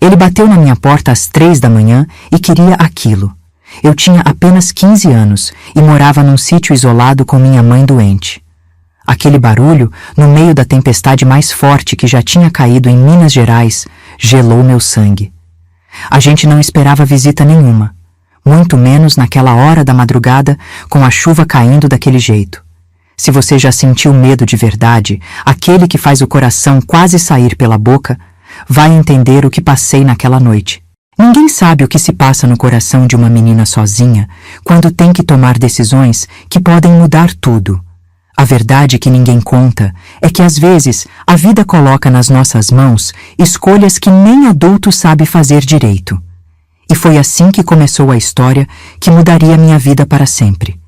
Ele bateu na minha porta às 3 da manhã e queria aquilo. Eu tinha apenas 15 anos e morava num sítio isolado com minha mãe doente. Aquele barulho, no meio da tempestade mais forte que já tinha caído em Minas Gerais, gelou meu sangue. A gente não esperava visita nenhuma, muito menos naquela hora da madrugada com a chuva caindo daquele jeito. Se você já sentiu medo de verdade, aquele que faz o coração quase sair pela boca, vai entender o que passei naquela noite. Ninguém sabe o que se passa no coração de uma menina sozinha quando tem que tomar decisões que podem mudar tudo. A verdade que ninguém conta é que às vezes a vida coloca nas nossas mãos escolhas que nem adulto sabe fazer direito. E foi assim que começou a história que mudaria minha vida para sempre.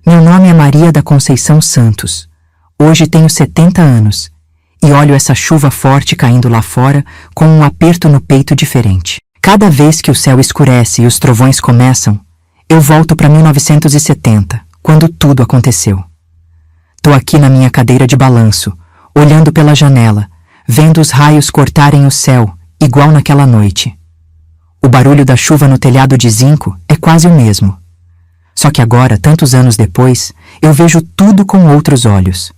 Meu nome é Maria da Conceição Santos. Hoje tenho 70 anos e olho essa chuva forte caindo lá fora com um aperto no peito diferente. Cada vez que o céu escurece e os trovões começam, eu volto para 1970, quando tudo aconteceu. Tô aqui na minha cadeira de balanço, olhando pela janela, vendo os raios cortarem o céu, igual naquela noite. O barulho da chuva no telhado de zinco é quase o mesmo. Só que agora, tantos anos depois, eu vejo tudo com outros olhos.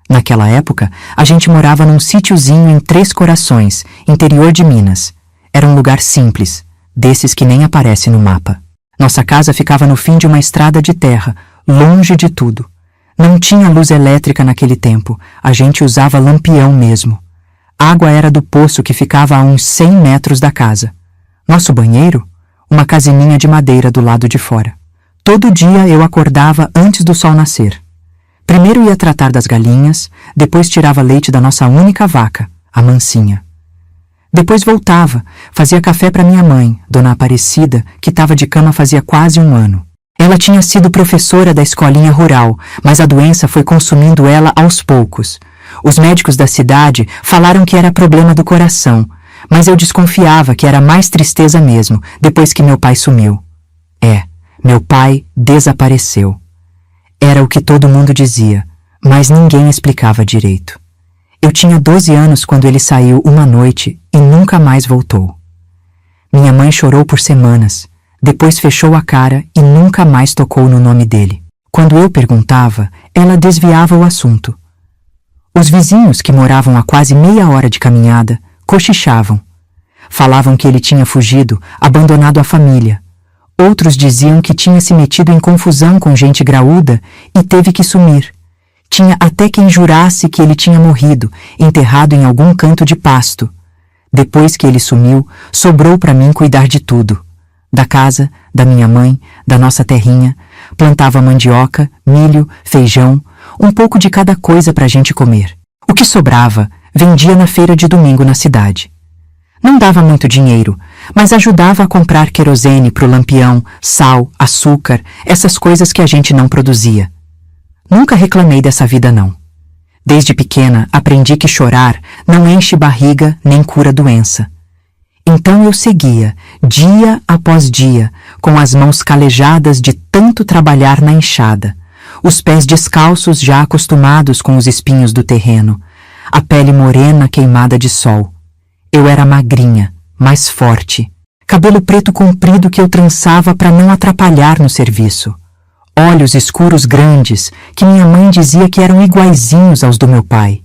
Naquela época, a gente morava num sítiozinho em Três Corações, interior de Minas. Era um lugar simples, desses que nem aparece no mapa. Nossa casa ficava no fim de uma estrada de terra, longe de tudo. Não tinha luz elétrica naquele tempo, a gente usava lampião mesmo. A água era do poço que ficava a uns 100 metros da casa. Nosso banheiro? Uma casinha de madeira do lado de fora. Todo dia eu acordava antes do sol nascer. Primeiro ia tratar das galinhas, depois tirava leite da nossa única vaca, a Mansinha. Depois voltava, fazia café para minha mãe, Dona Aparecida, que estava de cama fazia quase um ano. Ela tinha sido professora da escolinha rural, mas a doença foi consumindo ela aos poucos. Os médicos da cidade falaram que era problema do coração, mas eu desconfiava que era mais tristeza mesmo, depois que meu pai sumiu. Meu pai desapareceu. Era o que todo mundo dizia, mas ninguém explicava direito. Eu tinha 12 anos quando ele saiu uma noite e nunca mais voltou. Minha mãe chorou por semanas, depois fechou a cara e nunca mais tocou no nome dele. Quando eu perguntava, ela desviava o assunto. Os vizinhos, que moravam a quase meia hora de caminhada, cochichavam. Falavam que ele tinha fugido, abandonado a família. Outros diziam que tinha se metido em confusão com gente graúda e teve que sumir. Tinha até quem jurasse que ele tinha morrido, enterrado em algum canto de pasto. Depois que ele sumiu, sobrou para mim cuidar de tudo. Da casa, da minha mãe, da nossa terrinha. Plantava mandioca, milho, feijão, um pouco de cada coisa para a gente comer. O que sobrava, vendia na feira de domingo na cidade. Não dava muito dinheiro, mas ajudava a comprar querosene pro lampião, sal, açúcar, essas coisas que a gente não produzia. Nunca reclamei dessa vida, não. Desde pequena, aprendi que chorar não enche barriga nem cura doença. Então eu seguia, dia após dia, com as mãos calejadas de tanto trabalhar na enxada, os pés descalços já acostumados com os espinhos do terreno, a pele morena queimada de sol. Eu era magrinha, mais forte, cabelo preto comprido que eu trançava para não atrapalhar no serviço. Olhos escuros grandes, que minha mãe dizia que eram iguaizinhos aos do meu pai.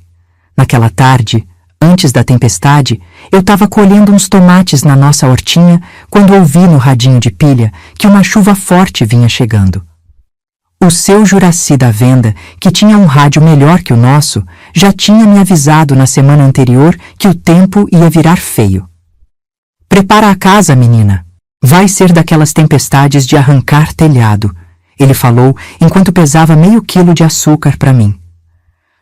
Naquela tarde, antes da tempestade, eu estava colhendo uns tomates na nossa hortinha quando ouvi no radinho de pilha que uma chuva forte vinha chegando. O seu Juraci da venda, que tinha um rádio melhor que o nosso, já tinha me avisado na semana anterior que o tempo ia virar feio. Prepara a casa, menina. Vai ser daquelas tempestades de arrancar telhado, ele falou enquanto pesava meio quilo de açúcar para mim.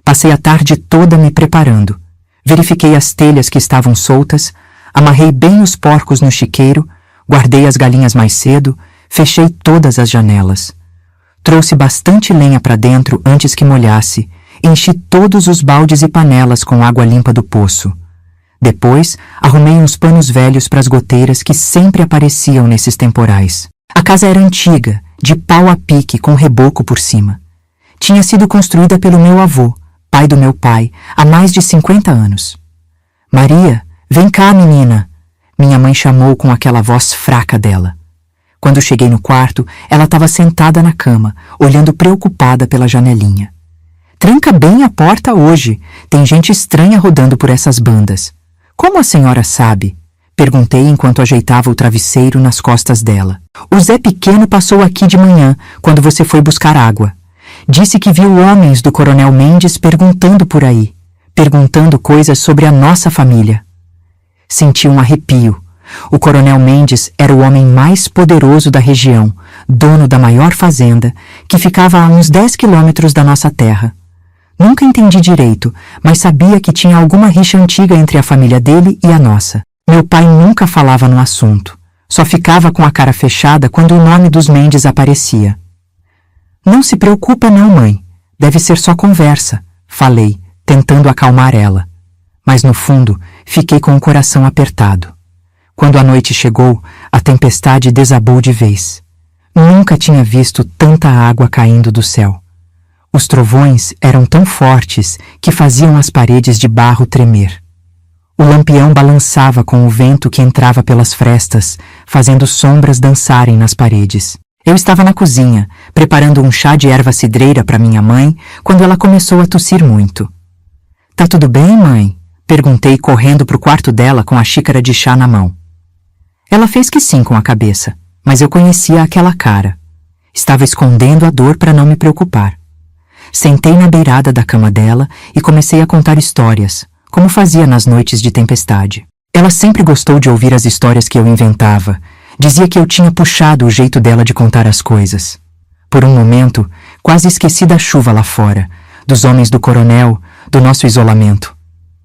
Passei a tarde toda me preparando. Verifiquei as telhas que estavam soltas, amarrei bem os porcos no chiqueiro, guardei as galinhas mais cedo, fechei todas as janelas. Trouxe bastante lenha para dentro antes que molhasse, enchi todos os baldes e panelas com água limpa do poço. Depois, arrumei uns panos velhos para as goteiras que sempre apareciam nesses temporais. A casa era antiga, de pau a pique com reboco por cima. Tinha sido construída pelo meu avô, pai do meu pai, há mais de 50 anos. Maria, vem cá, menina, Minha mãe chamou com aquela voz fraca dela. Quando cheguei no quarto, ela estava sentada na cama, olhando preocupada pela janelinha. Tranca bem a porta hoje. Tem gente estranha rodando por essas bandas. Como a senhora sabe? Perguntei enquanto ajeitava o travesseiro nas costas dela. O Zé Pequeno passou aqui de manhã, quando você foi buscar água. Disse que viu homens do Coronel Mendes perguntando por aí, perguntando coisas sobre a nossa família. Senti um arrepio. O Coronel Mendes era o homem mais poderoso da região, dono da maior fazenda, que ficava a uns 10 quilômetros da nossa terra. Nunca entendi direito, mas sabia que tinha alguma rixa antiga entre a família dele e a nossa. Meu pai nunca falava no assunto. Só ficava com a cara fechada quando o nome dos Mendes aparecia. Não se preocupa não, mãe. Deve ser só conversa, falei, tentando acalmar ela. Mas no fundo, fiquei com o coração apertado. Quando a noite chegou, a tempestade desabou de vez. Nunca tinha visto tanta água caindo do céu. Os trovões eram tão fortes que faziam as paredes de barro tremer. O lampião balançava com o vento que entrava pelas frestas, fazendo sombras dançarem nas paredes. Eu estava na cozinha, preparando um chá de erva cidreira para minha mãe, quando ela começou a tossir muito. — Tá tudo bem, mãe? Perguntei correndo para o quarto dela com a xícara de chá na mão. Ela fez que sim com a cabeça, mas eu conhecia aquela cara. Estava escondendo a dor para não me preocupar. Sentei na beirada da cama dela e comecei a contar histórias, como fazia nas noites de tempestade. Ela sempre gostou de ouvir as histórias que eu inventava. Dizia que eu tinha puxado o jeito dela de contar as coisas. Por um momento, quase esqueci da chuva lá fora, dos homens do coronel, do nosso isolamento.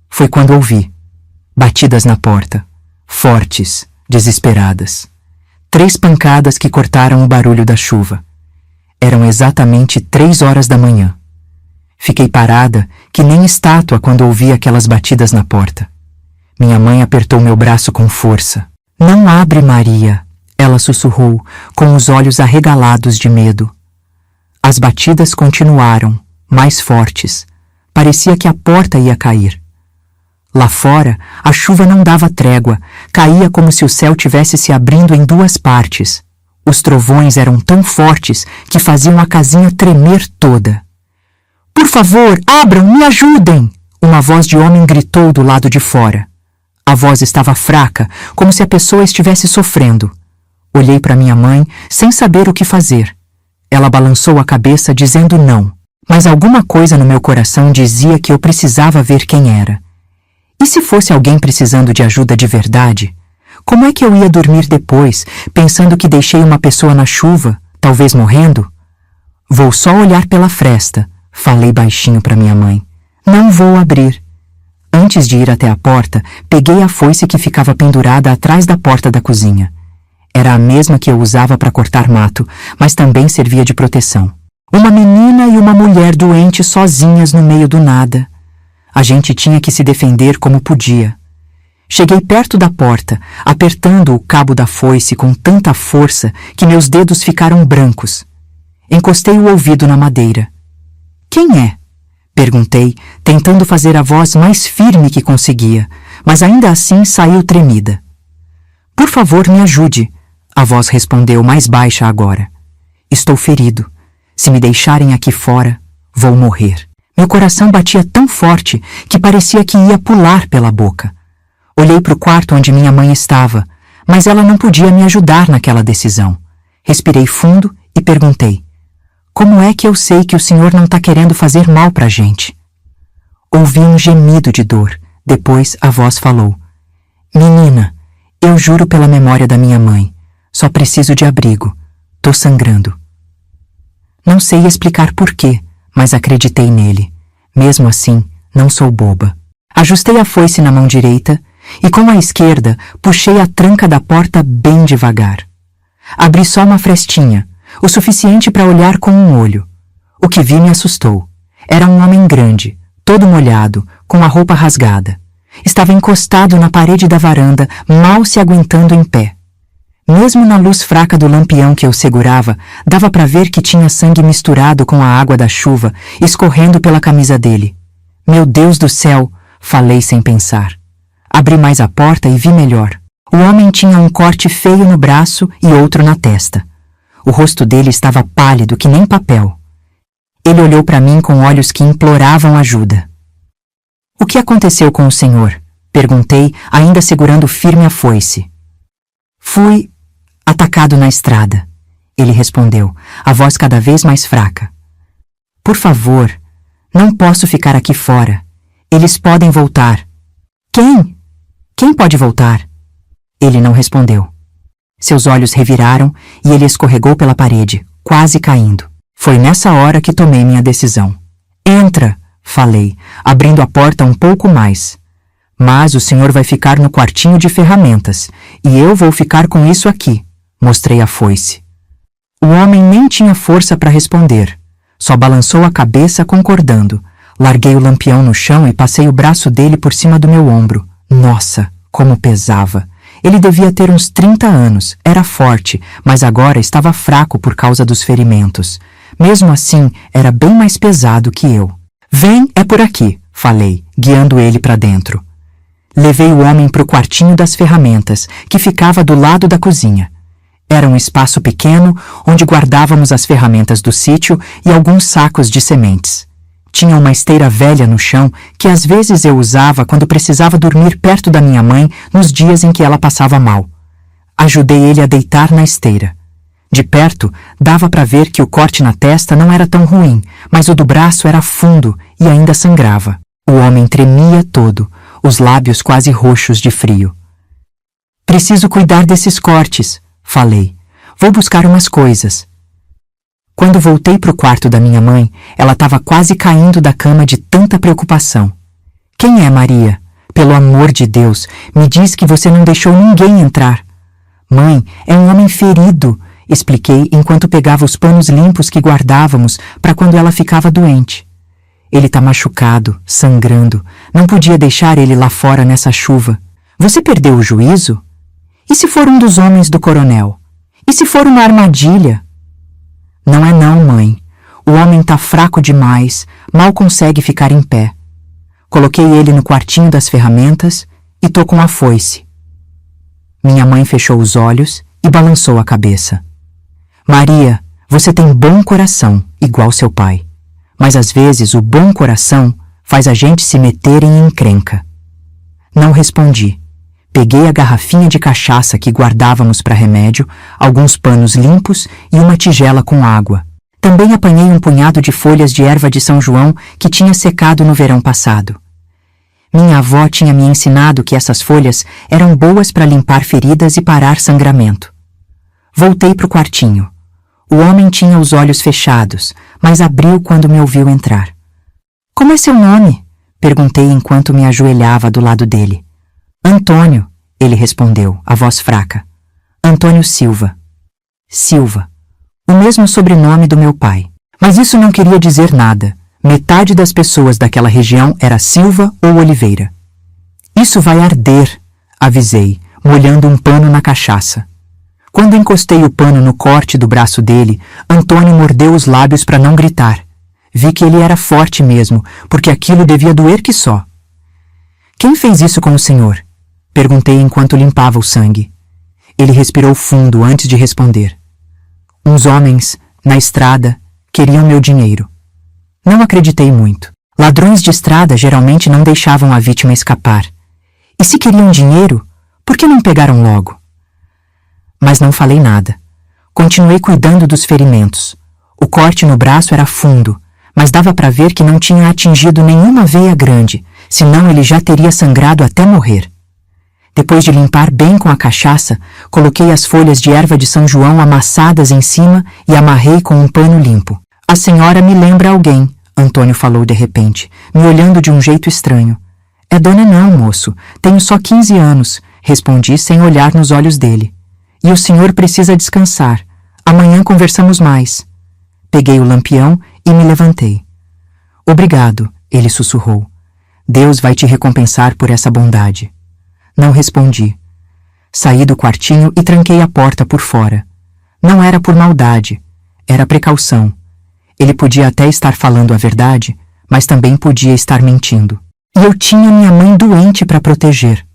Foi quando ouvi. Batidas na porta. Fortes, desesperadas. 3 pancadas que cortaram o barulho da chuva. Eram exatamente 3 horas da manhã. Fiquei parada, que nem estátua quando ouvi aquelas batidas na porta. Minha mãe apertou meu braço com força. — Não abre, Maria! Ela sussurrou, com os olhos arregalados de medo. As batidas continuaram, mais fortes. Parecia que a porta ia cair. Lá fora, a chuva não dava trégua, caía como se o céu tivesse se abrindo em 2 partes. Os trovões eram tão fortes que faziam a casinha tremer toda. — Por favor, abram, me ajudem! Uma voz de homem gritou do lado de fora. A voz estava fraca, como se a pessoa estivesse sofrendo. Olhei para minha mãe, sem saber o que fazer. Ela balançou a cabeça, dizendo não, mas alguma coisa no meu coração dizia que eu precisava ver quem era. E se fosse alguém precisando de ajuda de verdade? Como é que eu ia dormir depois, pensando que deixei uma pessoa na chuva, talvez morrendo? Vou só olhar pela fresta, falei baixinho para minha mãe. Não vou abrir. Antes de ir até a porta, peguei a foice que ficava pendurada atrás da porta da cozinha. Era a mesma que eu usava para cortar mato, mas também servia de proteção. Uma menina e uma mulher doente sozinhas no meio do nada. A gente tinha que se defender como podia. Cheguei perto da porta, apertando o cabo da foice com tanta força que meus dedos ficaram brancos. Encostei o ouvido na madeira. — Quem é? Perguntei, tentando fazer a voz mais firme que conseguia, mas ainda assim saiu tremida. — Por favor, me ajude, a voz respondeu mais baixa agora. Estou ferido. Se me deixarem aqui fora, vou morrer. Meu coração batia tão forte que parecia que ia pular pela boca. Olhei para o quarto onde minha mãe estava, mas ela não podia me ajudar naquela decisão. Respirei fundo e perguntei: como é que eu sei que o senhor não está querendo fazer mal para a gente? Ouvi um gemido de dor. Depois a voz falou: menina, eu juro pela memória da minha mãe, só preciso de abrigo. Tô sangrando. Não sei explicar porquê, mas acreditei nele. Mesmo assim, não sou boba. Ajustei a foice na mão direita e com a esquerda puxei a tranca da porta bem devagar. Abri só uma frestinha, o suficiente para olhar com um olho. O que vi me assustou. Era um homem grande, todo molhado, com a roupa rasgada. Estava encostado na parede da varanda, mal se aguentando em pé. Mesmo na luz fraca do lampião que eu segurava, dava para ver que tinha sangue misturado com a água da chuva, escorrendo pela camisa dele. Meu Deus do céu, falei sem pensar. Abri mais a porta e vi melhor. O homem tinha um corte feio no braço e outro na testa. O rosto dele estava pálido que nem papel. Ele olhou para mim com olhos que imploravam ajuda. O que aconteceu com o senhor? Perguntei, ainda segurando firme a foice. Fui atacado na estrada, ele respondeu, a voz cada vez mais fraca. Por favor, não posso ficar aqui fora. Eles podem voltar. Quem? Quem pode voltar? Ele não respondeu. Seus olhos reviraram e ele escorregou pela parede, quase caindo. Foi nessa hora que tomei minha decisão. Entra, falei, abrindo a porta um pouco mais. Mas o senhor vai ficar no quartinho de ferramentas, e eu vou ficar com isso aqui. Mostrei a foice. O homem nem tinha força para responder. Só balançou a cabeça concordando. Larguei o lampião no chão e passei o braço dele por cima do meu ombro. Nossa, como pesava! Ele devia ter uns 30 anos, era forte, mas agora estava fraco por causa dos ferimentos. Mesmo assim, era bem mais pesado que eu. Vem, é por aqui, falei, guiando ele para dentro. Levei o homem para o quartinho das ferramentas, que ficava do lado da cozinha. Era um espaço pequeno onde guardávamos as ferramentas do sítio e alguns sacos de sementes. Tinha uma esteira velha no chão que às vezes eu usava quando precisava dormir perto da minha mãe nos dias em que ela passava mal. Ajudei ele a deitar na esteira. De perto, dava para ver que o corte na testa não era tão ruim, mas o do braço era fundo e ainda sangrava. O homem tremia todo, os lábios quase roxos de frio. Preciso cuidar desses cortes, falei. Vou buscar umas coisas. Quando voltei para o quarto da minha mãe, ela estava quase caindo da cama de tanta preocupação. Quem é Maria? Pelo amor de Deus, me diz que você não deixou ninguém entrar. Mãe, é um homem ferido, expliquei enquanto pegava os panos limpos que guardávamos para quando ela ficava doente. Ele está machucado, sangrando. Não podia deixar ele lá fora nessa chuva. Você perdeu o juízo? E se for um dos homens do coronel? E se for uma armadilha? Não é não, mãe. O homem tá fraco demais, mal consegue ficar em pé. Coloquei ele no quartinho das ferramentas e tô com a foice. Minha mãe fechou os olhos e balançou a cabeça. Maria, você tem bom coração, igual seu pai. Mas às vezes o bom coração faz a gente se meter em encrenca. Não respondi. Peguei a garrafinha de cachaça que guardávamos para remédio, alguns panos limpos e uma tigela com água. Também apanhei um punhado de folhas de erva de São João que tinha secado no verão passado. Minha avó tinha me ensinado que essas folhas eram boas para limpar feridas e parar sangramento. Voltei para o quartinho. O homem tinha os olhos fechados, mas abriu quando me ouviu entrar. — Como é seu nome? — perguntei enquanto me ajoelhava do lado dele. — Antônio, ele respondeu, a voz fraca. — Antônio Silva. Silva. O mesmo sobrenome do meu pai. Mas isso não queria dizer nada. Metade das pessoas daquela região era Silva ou Oliveira. — Isso vai arder, avisei, molhando um pano na cachaça. Quando encostei o pano no corte do braço dele, Antônio mordeu os lábios para não gritar. Vi que ele era forte mesmo, porque aquilo devia doer que só. — Quem fez isso com o senhor? Perguntei enquanto limpava o sangue. Ele respirou fundo antes de responder. Uns homens, na estrada, queriam meu dinheiro. Não acreditei muito. Ladrões de estrada geralmente não deixavam a vítima escapar. E se queriam dinheiro, por que não pegaram logo? Mas não falei nada. Continuei cuidando dos ferimentos. O corte no braço era fundo, mas dava para ver que não tinha atingido nenhuma veia grande, senão ele já teria sangrado até morrer. Depois de limpar bem com a cachaça, coloquei as folhas de erva de São João amassadas em cima e amarrei com um pano limpo. — A senhora me lembra alguém, Antônio falou de repente, me olhando de um jeito estranho. — É dona não, moço. Tenho só 15 anos, respondi sem olhar nos olhos dele. — E o senhor precisa descansar. Amanhã conversamos mais. Peguei o lampião e me levantei. — Obrigado, ele sussurrou. Deus vai te recompensar por essa bondade. Não respondi. Saí do quartinho e tranquei a porta por fora. Não era por maldade, era precaução. Ele podia até estar falando a verdade, mas também podia estar mentindo. E eu tinha minha mãe doente para proteger.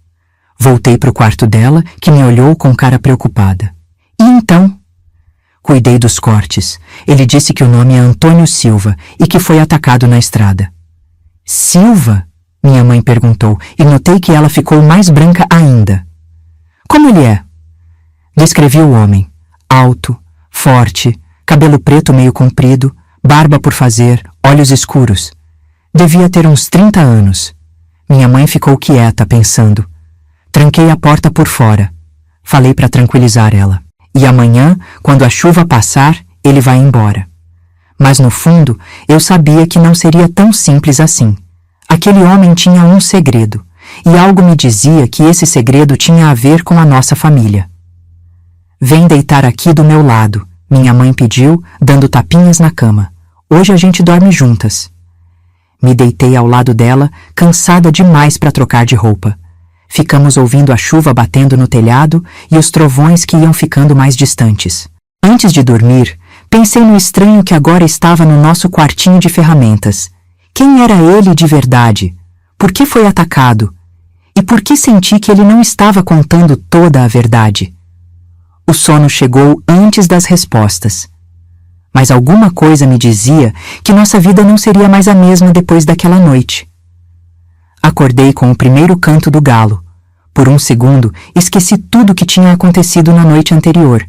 Voltei para o quarto dela, que me olhou com cara preocupada. E então? Cuidei dos cortes. Ele disse que o nome é Antônio Silva e que foi atacado na estrada. Silva? Minha mãe perguntou, e notei que ela ficou mais branca ainda. Como ele é? Descrevi o homem. Alto, forte, cabelo preto meio comprido, barba por fazer, olhos escuros. Devia ter uns 30 anos. Minha mãe ficou quieta, pensando. Tranquei a porta por fora. Falei para tranquilizar ela. E amanhã, quando a chuva passar, ele vai embora. Mas no fundo, eu sabia que não seria tão simples assim. Aquele homem tinha um segredo, e algo me dizia que esse segredo tinha a ver com a nossa família. Vem deitar aqui do meu lado, minha mãe pediu, dando tapinhas na cama. Hoje a gente dorme juntas. Me deitei ao lado dela, cansada demais para trocar de roupa. Ficamos ouvindo a chuva batendo no telhado e os trovões que iam ficando mais distantes. Antes de dormir, pensei no estranho que agora estava no nosso quartinho de ferramentas. Quem era ele de verdade? Por que foi atacado? E por que senti que ele não estava contando toda a verdade? O sono chegou antes das respostas. Mas alguma coisa me dizia que nossa vida não seria mais a mesma depois daquela noite. Acordei com o primeiro canto do galo. Por um segundo, esqueci tudo o que tinha acontecido na noite anterior.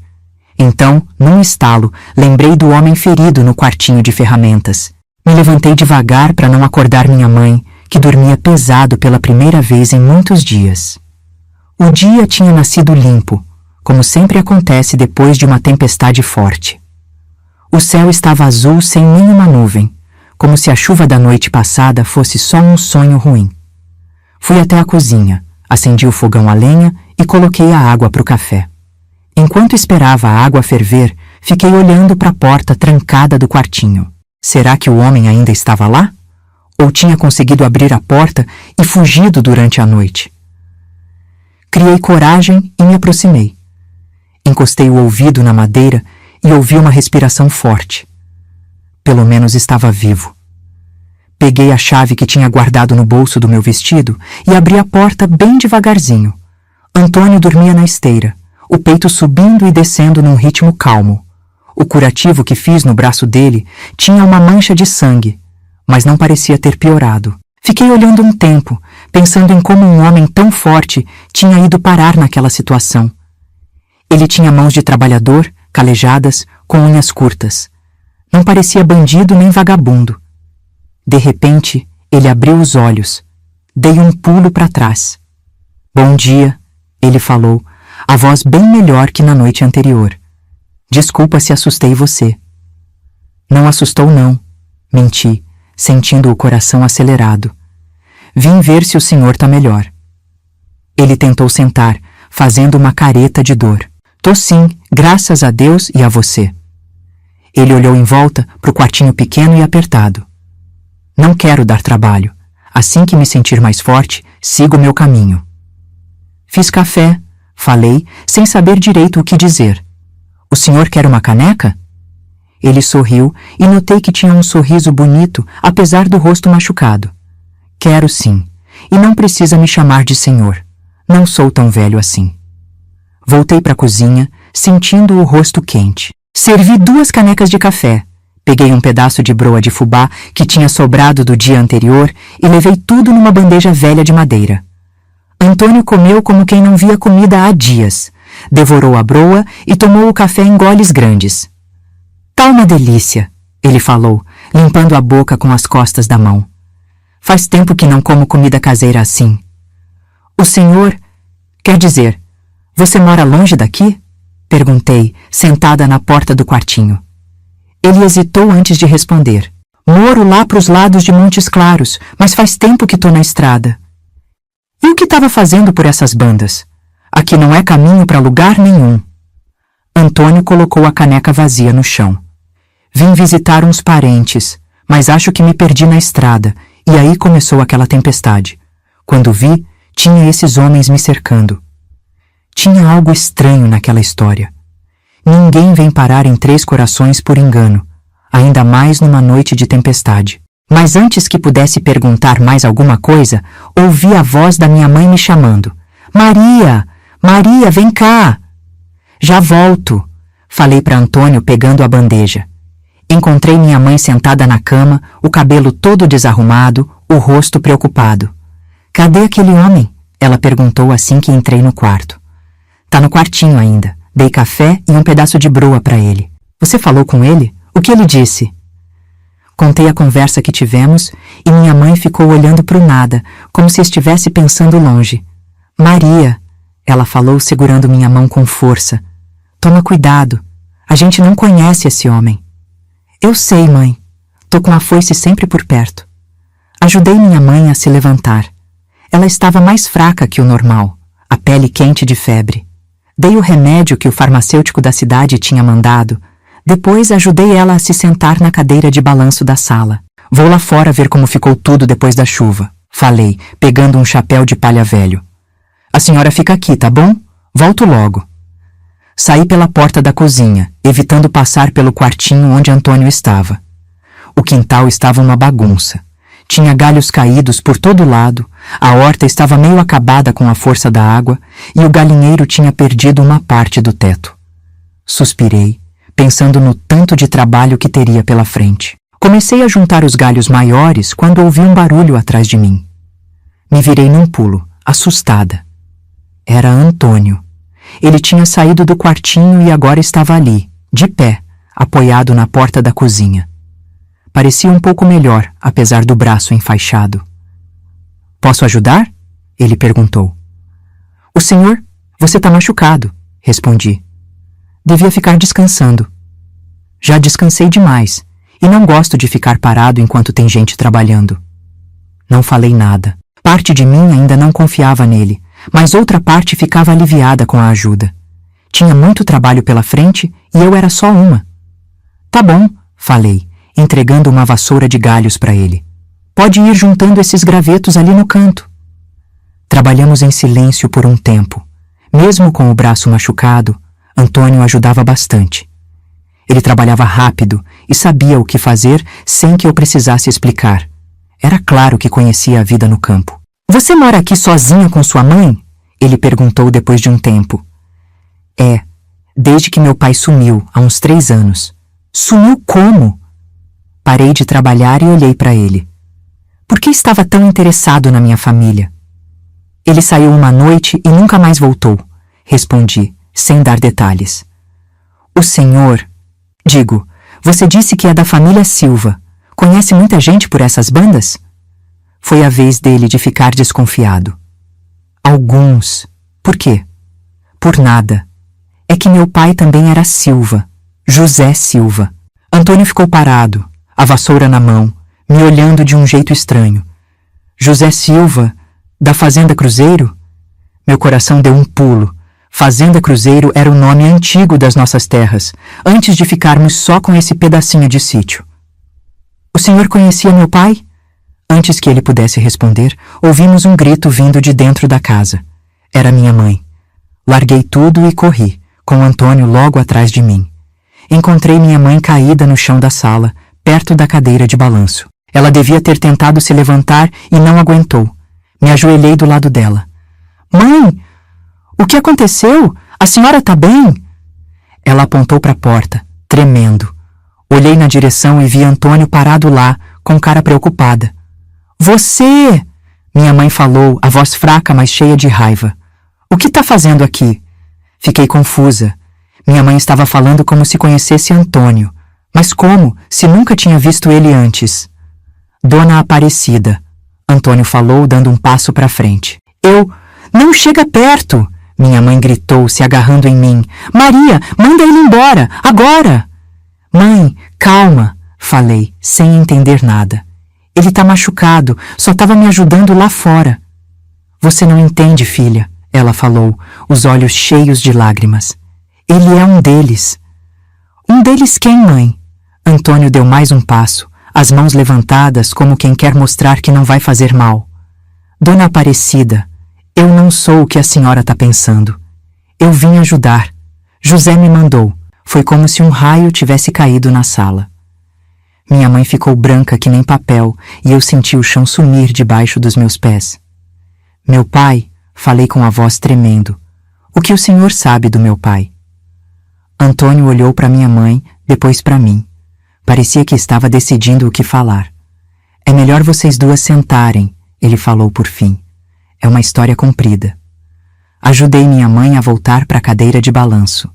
Então, num estalo, lembrei do homem ferido no quartinho de ferramentas. Me levantei devagar para não acordar minha mãe, que dormia pesado pela primeira vez em muitos dias. O dia tinha nascido limpo, como sempre acontece depois de uma tempestade forte. O céu estava azul sem nenhuma nuvem, como se a chuva da noite passada fosse só um sonho ruim. Fui até a cozinha, acendi o fogão a lenha e coloquei a água para o café. Enquanto esperava a água ferver, fiquei olhando para a porta trancada do quartinho. Será que o homem ainda estava lá? Ou tinha conseguido abrir a porta e fugido durante a noite? Criei coragem e me aproximei. Encostei o ouvido na madeira e ouvi uma respiração forte. Pelo menos estava vivo. Peguei a chave que tinha guardado no bolso do meu vestido e abri a porta bem devagarzinho. Antônio dormia na esteira, o peito subindo e descendo num ritmo calmo. O curativo que fiz no braço dele tinha uma mancha de sangue, mas não parecia ter piorado. Fiquei olhando um tempo, pensando em como um homem tão forte tinha ido parar naquela situação. Ele tinha mãos de trabalhador, calejadas, com unhas curtas. Não parecia bandido nem vagabundo. De repente, ele abriu os olhos. Dei um pulo para trás. Bom dia, ele falou, a voz bem melhor que na noite anterior. Desculpa se assustei você. Não assustou não, menti, sentindo o coração acelerado. Vim ver se o senhor tá melhor. Ele tentou sentar, fazendo uma careta de dor. Tô sim, graças a Deus e a você. Ele olhou em volta pro quartinho pequeno e apertado. Não quero dar trabalho. Assim que me sentir mais forte, sigo meu caminho. Fiz café, falei, sem saber direito o que dizer. O senhor quer uma caneca? Ele sorriu e notei que tinha um sorriso bonito, apesar do rosto machucado. Quero sim, e não precisa me chamar de senhor. Não sou tão velho assim. Voltei para a cozinha, sentindo o rosto quente. Servi 2 canecas de café. Peguei um pedaço de broa de fubá que tinha sobrado do dia anterior e levei tudo numa bandeja velha de madeira. Antônio comeu como quem não via comida há dias. Devorou a broa e tomou o café em goles grandes. Tá uma delícia, ele falou, limpando a boca com as costas da mão. Faz tempo que não como comida caseira assim. O senhor, quer dizer, você mora longe daqui? Perguntei, sentada na porta do quartinho. Ele hesitou antes de responder. Moro lá pros lados de Montes Claros, mas faz tempo que tô na estrada. E o que estava fazendo por essas bandas? Aqui não é caminho para lugar nenhum. Antônio colocou a caneca vazia no chão. Vim visitar uns parentes, mas acho que me perdi na estrada, e aí começou aquela tempestade. Quando vi, tinha esses homens me cercando. Tinha algo estranho naquela história. Ninguém vem parar em Três Corações por engano, ainda mais numa noite de tempestade. Mas antes que pudesse perguntar mais alguma coisa, ouvi a voz da minha mãe me chamando. Maria! Maria, vem cá! Já volto, falei para Antônio pegando a bandeja. Encontrei minha mãe sentada na cama, o cabelo todo desarrumado, o rosto preocupado. Cadê aquele homem? Ela perguntou assim que entrei no quarto. Tá no quartinho ainda. Dei café e um pedaço de broa para ele. Você falou com ele? O que ele disse? Contei a conversa que tivemos e minha mãe ficou olhando para o nada, como se estivesse pensando longe. Maria, ela falou segurando minha mão com força. Toma cuidado. A gente não conhece esse homem. Eu sei, mãe. Tô com a foice sempre por perto. Ajudei minha mãe a se levantar. Ela estava mais fraca que o normal, a pele quente de febre. Dei o remédio que o farmacêutico da cidade tinha mandado. Depois ajudei ela a se sentar na cadeira de balanço da sala. Vou lá fora ver como ficou tudo depois da chuva, falei, pegando um chapéu de palha velho. A senhora fica aqui, tá bom? Volto logo. Saí pela porta da cozinha, evitando passar pelo quartinho onde Antônio estava. O quintal estava uma bagunça. Tinha galhos caídos por todo lado, a horta estava meio acabada com a força da água e o galinheiro tinha perdido uma parte do teto. Suspirei, pensando no tanto de trabalho que teria pela frente. Comecei a juntar os galhos maiores quando ouvi um barulho atrás de mim. Me virei num pulo, assustada. Era Antônio. Ele tinha saído do quartinho e agora estava ali, de pé, apoiado na porta da cozinha. Parecia um pouco melhor, apesar do braço enfaixado. Posso ajudar? Ele perguntou. O senhor, você está machucado, respondi. Devia ficar descansando. Já descansei demais, e não gosto de ficar parado enquanto tem gente trabalhando. Não falei nada. Parte de mim ainda não confiava nele, mas outra parte ficava aliviada com a ajuda. Tinha muito trabalho pela frente e eu era só uma. Tá bom, falei, entregando uma vassoura de galhos para ele. Pode ir juntando esses gravetos ali no canto. Trabalhamos em silêncio por um tempo. Mesmo com o braço machucado, Antônio ajudava bastante. Ele trabalhava rápido e sabia o que fazer sem que eu precisasse explicar. Era claro que conhecia a vida no campo. Você mora aqui sozinha com sua mãe? Ele perguntou depois de um tempo. É, desde que meu pai sumiu, há uns 3 anos. Sumiu como? Parei de trabalhar e olhei para ele. Por que estava tão interessado na minha família? Ele saiu uma noite e nunca mais voltou, respondi, sem dar detalhes. O senhor... Digo, você disse que é da família Silva. Conhece muita gente por essas bandas? Foi a vez dele de ficar desconfiado. Alguns. Por quê? Por nada. É que meu pai também era Silva. José Silva. Antônio ficou parado, a vassoura na mão, me olhando de um jeito estranho. José Silva, da Fazenda Cruzeiro? Meu coração deu um pulo. Fazenda Cruzeiro era o nome antigo das nossas terras, antes de ficarmos só com esse pedacinho de sítio. O senhor conhecia meu pai? Antes que ele pudesse responder, ouvimos um grito vindo de dentro da casa. Era minha mãe. Larguei tudo e corri, com Antônio logo atrás de mim. Encontrei minha mãe caída no chão da sala, perto da cadeira de balanço. Ela devia ter tentado se levantar e não aguentou. Me ajoelhei do lado dela. Mãe! O que aconteceu? A senhora tá bem? Ela apontou para a porta, tremendo. Olhei na direção e vi Antônio parado lá, com cara preocupada. Você! Minha mãe falou, a voz fraca, mas cheia de raiva. O que tá fazendo aqui? Fiquei confusa. Minha mãe estava falando como se conhecesse Antônio. Mas como, se nunca tinha visto ele antes? Dona Aparecida, Antônio falou, dando um passo para frente. Não chega perto! Minha mãe gritou, se agarrando em mim. Maria, manda ele embora, agora! Mãe, calma, falei, sem entender nada. Ele tá machucado, só estava me ajudando lá fora. Você não entende, filha, ela falou, os olhos cheios de lágrimas. Ele é um deles. Um deles quem, mãe? Antônio deu mais um passo, as mãos levantadas como quem quer mostrar que não vai fazer mal. Dona Aparecida, eu não sou o que a senhora está pensando. Eu vim ajudar. José me mandou. Foi como se um raio tivesse caído na sala. Minha mãe ficou branca que nem papel e eu senti o chão sumir debaixo dos meus pés. Meu pai, Falei com a voz tremendo. O que o senhor sabe do meu pai? Antônio olhou para minha mãe, depois para mim. Parecia que estava decidindo o que falar. É melhor vocês duas sentarem, ele falou por fim. É uma história comprida. Ajudei minha mãe a voltar para a cadeira de balanço.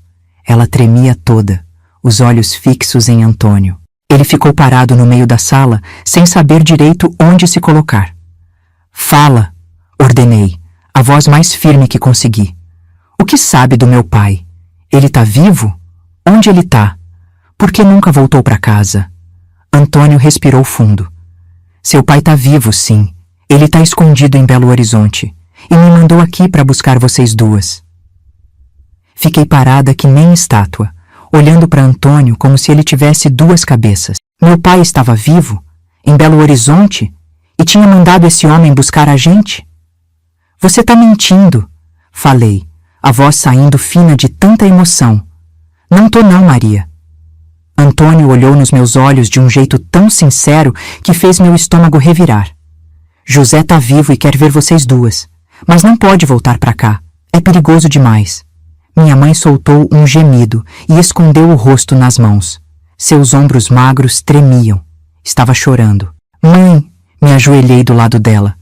Ela tremia toda, os olhos fixos em Antônio. Ele ficou parado no meio da sala, sem saber direito onde se colocar. Fala, ordenei, a voz mais firme que consegui. O que sabe do meu pai? Ele tá vivo? Onde ele tá? Por que nunca voltou para casa? Antônio respirou fundo. Seu pai tá vivo, sim. Ele tá escondido em Belo Horizonte e me mandou aqui para buscar vocês duas. Fiquei parada que nem estátua, olhando para Antônio como se ele tivesse duas cabeças. Meu pai estava vivo, em Belo Horizonte, e tinha mandado esse homem buscar a gente? Você tá mentindo, falei, a voz saindo fina de tanta emoção. Não tô não, Maria. Antônio olhou nos meus olhos de um jeito tão sincero que fez meu estômago revirar. José tá vivo e quer ver vocês duas, mas não pode voltar para cá. É perigoso demais. Minha mãe soltou um gemido e escondeu o rosto nas mãos. Seus ombros magros tremiam. Estava chorando. Mãe, me ajoelhei do lado dela.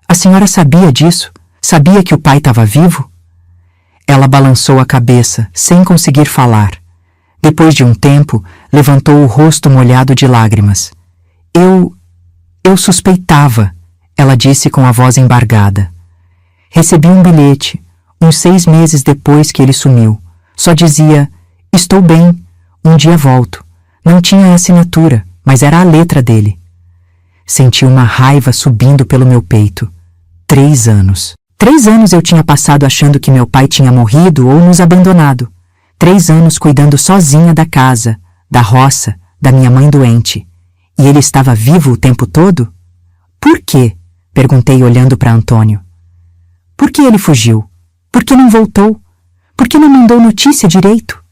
A senhora sabia disso? Sabia que o pai estava vivo? Ela balançou a cabeça, sem conseguir falar. Depois de um tempo, levantou o rosto molhado de lágrimas. Eu suspeitava, ela disse com a voz embargada. Recebi um bilhete, uns 6 meses depois que ele sumiu. Só dizia, estou bem, um dia volto. Não tinha assinatura, mas era a letra dele. Senti uma raiva subindo pelo meu peito. 3 anos. 3 anos eu tinha passado achando que meu pai tinha morrido ou nos abandonado. 3 anos cuidando sozinha da casa, da roça, da minha mãe doente. E ele estava vivo o tempo todo? Por quê? Perguntei olhando para Antônio. Por que ele fugiu? Por que não voltou? Por que não mandou notícia direito?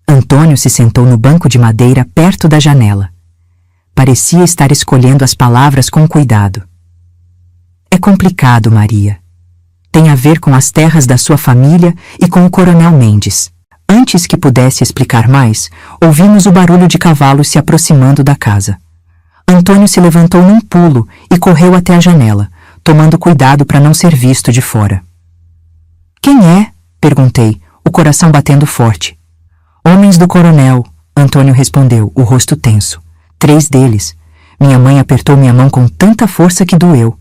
Antônio se sentou no banco de madeira perto da janela. Parecia estar escolhendo as palavras com cuidado. É complicado, Maria. Tem a ver com as terras da sua família e com o Coronel Mendes. Antes que pudesse explicar mais, ouvimos o barulho de cavalos se aproximando da casa. Antônio se levantou num pulo e correu até a janela, tomando cuidado para não ser visto de fora. Quem é? Perguntei, o coração batendo forte. Homens do coronel, Antônio respondeu, o rosto tenso. 3 deles. Minha mãe apertou minha mão com tanta força que doeu.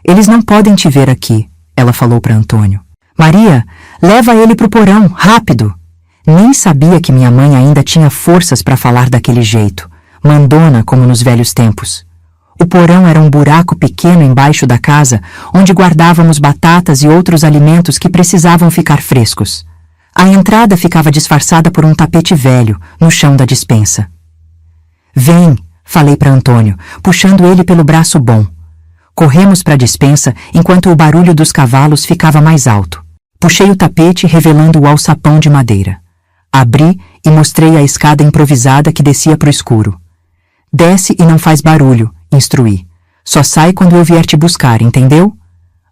Eles não podem te ver aqui, ela falou para Antônio. Maria, leva ele pro porão, rápido! Nem sabia que minha mãe ainda tinha forças para falar daquele jeito, mandona como nos velhos tempos. O porão era um buraco pequeno embaixo da casa, onde guardávamos batatas e outros alimentos que precisavam ficar frescos. A entrada ficava disfarçada por um tapete velho, no chão da despensa. Vem, falei para Antônio, puxando ele pelo braço bom. Corremos para a despensa enquanto o barulho dos cavalos ficava mais alto. Puxei o tapete revelando o alçapão de madeira. Abri e mostrei a escada improvisada que descia para o escuro. Desce e não faz barulho, instruí. Só sai quando eu vier te buscar, entendeu?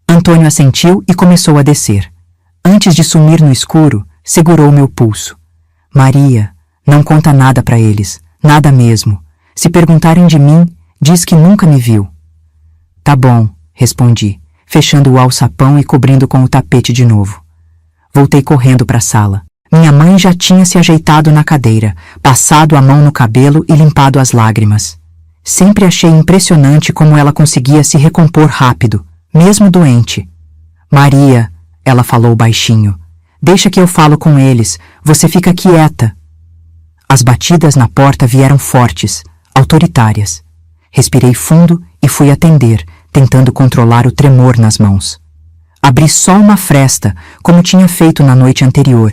Antônio assentiu e começou a descer. Antes de sumir no escuro, segurou meu pulso. Maria, não conta nada para eles, nada mesmo. Se perguntarem de mim, diz que nunca me viu. Tá bom, respondi, fechando o alçapão e cobrindo com o tapete de novo. Voltei correndo para a sala. Minha mãe já tinha se ajeitado na cadeira, passado a mão no cabelo e limpado as lágrimas. Sempre achei impressionante como ela conseguia se recompor rápido, mesmo doente. Maria, ela falou baixinho, deixa que eu falo com eles, você fica quieta. As batidas na porta vieram fortes, autoritárias. Respirei fundo e fui atender, tentando controlar o tremor nas mãos. Abri só uma fresta, como tinha feito na noite anterior.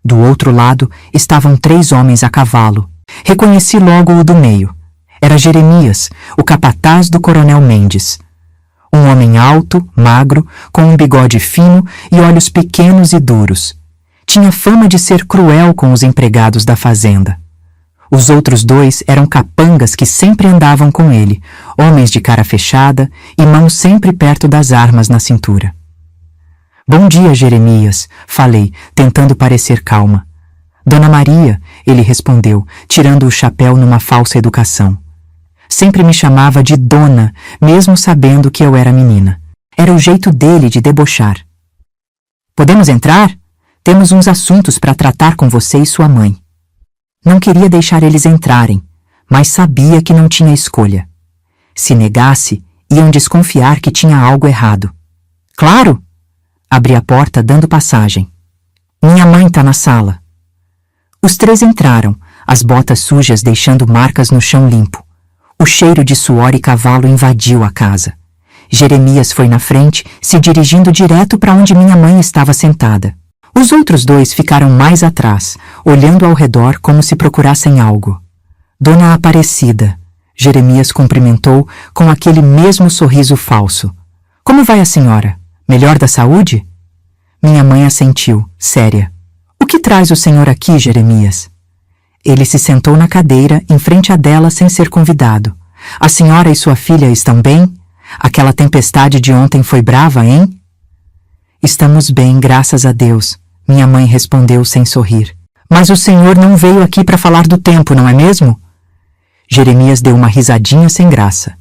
Do outro lado estavam 3 homens a cavalo. Reconheci logo o do meio. Era Jeremias, o capataz do Coronel Mendes. Um homem alto, magro, com um bigode fino e olhos pequenos e duros. Tinha fama de ser cruel com os empregados da fazenda. Os outros 2 eram capangas que sempre andavam com ele, homens de cara fechada e mãos sempre perto das armas na cintura. Bom dia, Jeremias, falei, tentando parecer calma. Dona Maria, ele respondeu, tirando o chapéu numa falsa educação. Sempre me chamava de Dona, mesmo sabendo que eu era menina. Era o jeito dele de debochar. Podemos entrar? Temos uns assuntos para tratar com você e sua mãe. Não queria deixar eles entrarem, mas sabia que não tinha escolha. Se negasse, iam desconfiar que tinha algo errado. Claro! Abri a porta dando passagem. Minha mãe tá na sala. Os três entraram, as botas sujas deixando marcas no chão limpo. O cheiro de suor e cavalo invadiu a casa. Jeremias foi na frente, se dirigindo direto para onde minha mãe estava sentada. Os outros dois ficaram mais atrás, olhando ao redor como se procurassem algo. Dona Aparecida, Jeremias cumprimentou com aquele mesmo sorriso falso. Como vai a senhora? Melhor da saúde? Minha mãe assentiu, séria. O que traz o senhor aqui, Jeremias? Ele se sentou na cadeira, em frente a dela, sem ser convidado. A senhora e sua filha estão bem? Aquela tempestade de ontem foi brava, hein? Estamos bem, graças a Deus, minha mãe respondeu sem sorrir. Mas o senhor não veio aqui para falar do tempo, não é mesmo? Jeremias deu uma risadinha sem graça.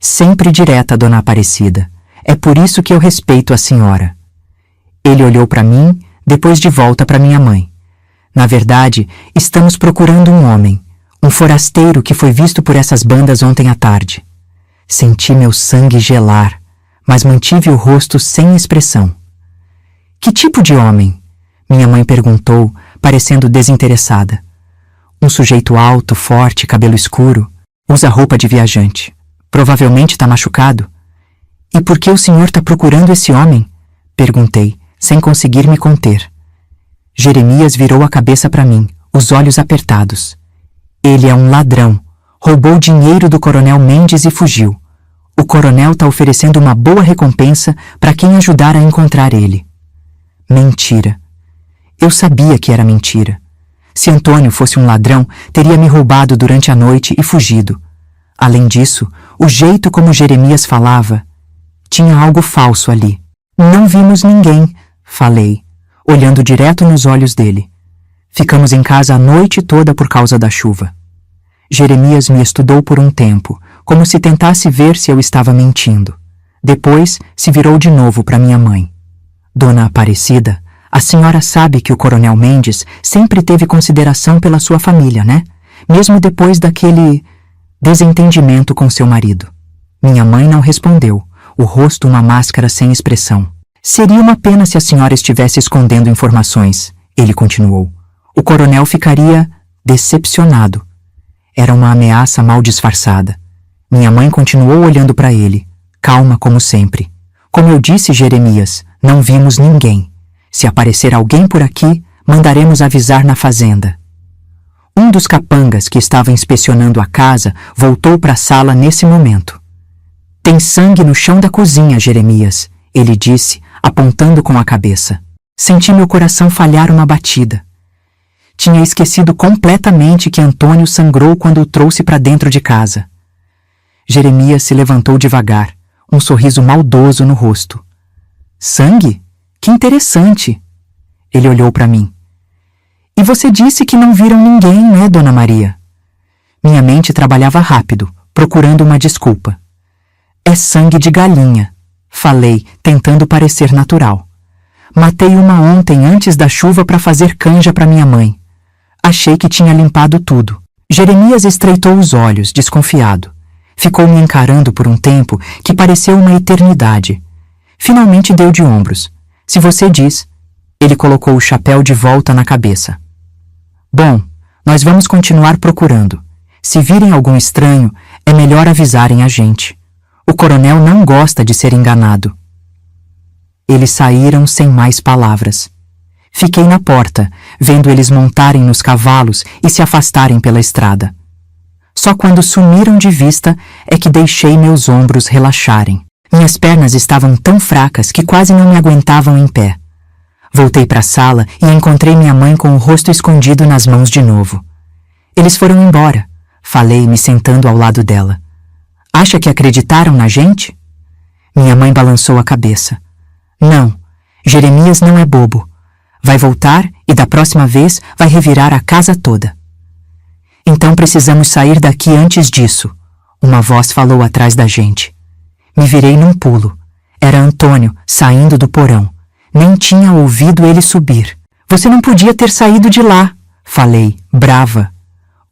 Sempre direta, Dona Aparecida. É por isso que eu respeito a senhora. Ele olhou para mim, depois de volta para minha mãe. Na verdade, estamos procurando um homem, um forasteiro que foi visto por essas bandas ontem à tarde. Senti meu sangue gelar, mas mantive o rosto sem expressão. Que tipo de homem? Minha mãe perguntou, parecendo desinteressada. Um sujeito alto, forte, cabelo escuro, usa roupa de viajante. Provavelmente está machucado. E por que o senhor está procurando esse homem? Perguntei, sem conseguir me conter. Jeremias virou a cabeça para mim, os olhos apertados. Ele é um ladrão. Roubou dinheiro do coronel Mendes e fugiu. O coronel está oferecendo uma boa recompensa para quem ajudar a encontrar ele. Mentira. Eu sabia que era mentira. Se Antônio fosse um ladrão, teria me roubado durante a noite e fugido. Além disso, o jeito como Jeremias falava, tinha algo falso ali. Não vimos ninguém, falei, olhando direto nos olhos dele. Ficamos em casa a noite toda por causa da chuva. Jeremias me estudou por um tempo, como se tentasse ver se eu estava mentindo. Depois, se virou de novo para minha mãe. Dona Aparecida, a senhora sabe que o coronel Mendes sempre teve consideração pela sua família, né? Mesmo depois daquele desentendimento com seu marido. Minha mãe não respondeu, o rosto uma máscara sem expressão. Seria uma pena se a senhora estivesse escondendo informações, ele continuou. O coronel ficaria decepcionado. Era uma ameaça mal disfarçada. Minha mãe continuou olhando para ele, calma como sempre. Como eu disse, Jeremias, não vimos ninguém. Se aparecer alguém por aqui, mandaremos avisar na fazenda. Um dos capangas que estava inspecionando a casa voltou para a sala nesse momento. Tem sangue no chão da cozinha, Jeremias, ele disse, apontando com a cabeça. Senti meu coração falhar uma batida. Tinha esquecido completamente que Antônio sangrou quando o trouxe para dentro de casa. Jeremias se levantou devagar, um sorriso maldoso no rosto. Sangue? Que interessante! Ele olhou para mim. E você disse que não viram ninguém, né, Dona Maria? Minha mente trabalhava rápido, procurando uma desculpa. É sangue de galinha, falei, tentando parecer natural. Matei uma ontem antes da chuva para fazer canja para minha mãe. Achei que tinha limpado tudo. Jeremias estreitou os olhos, desconfiado. Ficou me encarando por um tempo que pareceu uma eternidade. Finalmente deu de ombros. Se você diz... Ele colocou o chapéu de volta na cabeça. Bom, nós vamos continuar procurando. Se virem algum estranho, é melhor avisarem a gente. O coronel não gosta de ser enganado. Eles saíram sem mais palavras. Fiquei na porta, vendo eles montarem nos cavalos e se afastarem pela estrada. Só quando sumiram de vista é que deixei meus ombros relaxarem. Minhas pernas estavam tão fracas que quase não me aguentavam em pé. Voltei para a sala e encontrei minha mãe com o rosto escondido nas mãos de novo. Eles foram embora, falei, me sentando ao lado dela. Acha que acreditaram na gente? Minha mãe balançou a cabeça. Não, Jeremias não é bobo. Vai voltar e da próxima vez vai revirar a casa toda. Então precisamos sair daqui antes disso. Uma voz falou atrás da gente. Me virei num pulo. Era Antônio, saindo do porão. Nem tinha ouvido ele subir. Você não podia ter saído de lá, falei, brava.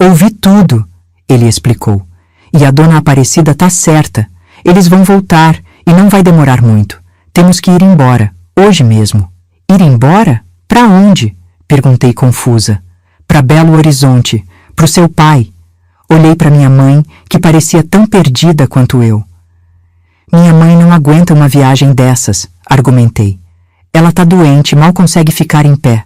Ouvi tudo, ele explicou. E a dona Aparecida tá certa. Eles vão voltar e não vai demorar muito. Temos que ir embora, hoje mesmo. Ir embora? Pra onde? Perguntei confusa. Pra Belo Horizonte, pro seu pai. Olhei para minha mãe, que parecia tão perdida quanto eu. Minha mãe não aguenta uma viagem dessas, argumentei. Ela tá doente, mal consegue ficar em pé.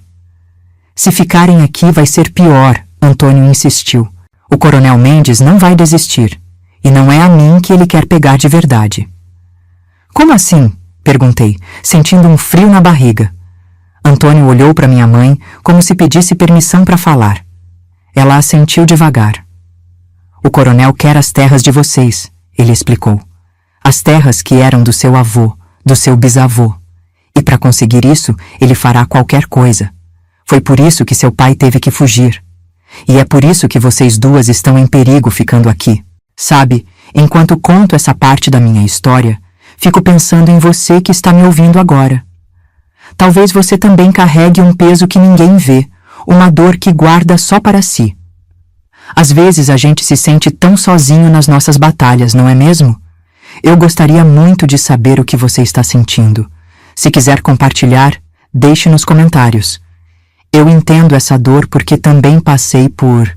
Se ficarem aqui vai ser pior, Antônio insistiu. O Coronel Mendes não vai desistir. E não é a mim que ele quer pegar de verdade. Como assim? Perguntei, sentindo um frio na barriga. Antônio olhou para minha mãe como se pedisse permissão para falar. Ela assentiu devagar. O coronel quer as terras de vocês, ele explicou. As terras que eram do seu avô, do seu bisavô. E para conseguir isso, ele fará qualquer coisa. Foi por isso que seu pai teve que fugir. E é por isso que vocês duas estão em perigo ficando aqui. Sabe, enquanto conto essa parte da minha história, fico pensando em você que está me ouvindo agora. Talvez você também carregue um peso que ninguém vê, uma dor que guarda só para si. Às vezes a gente se sente tão sozinho nas nossas batalhas, não é mesmo? Eu gostaria muito de saber o que você está sentindo. Se quiser compartilhar, deixe nos comentários. Eu entendo essa dor porque também passei por...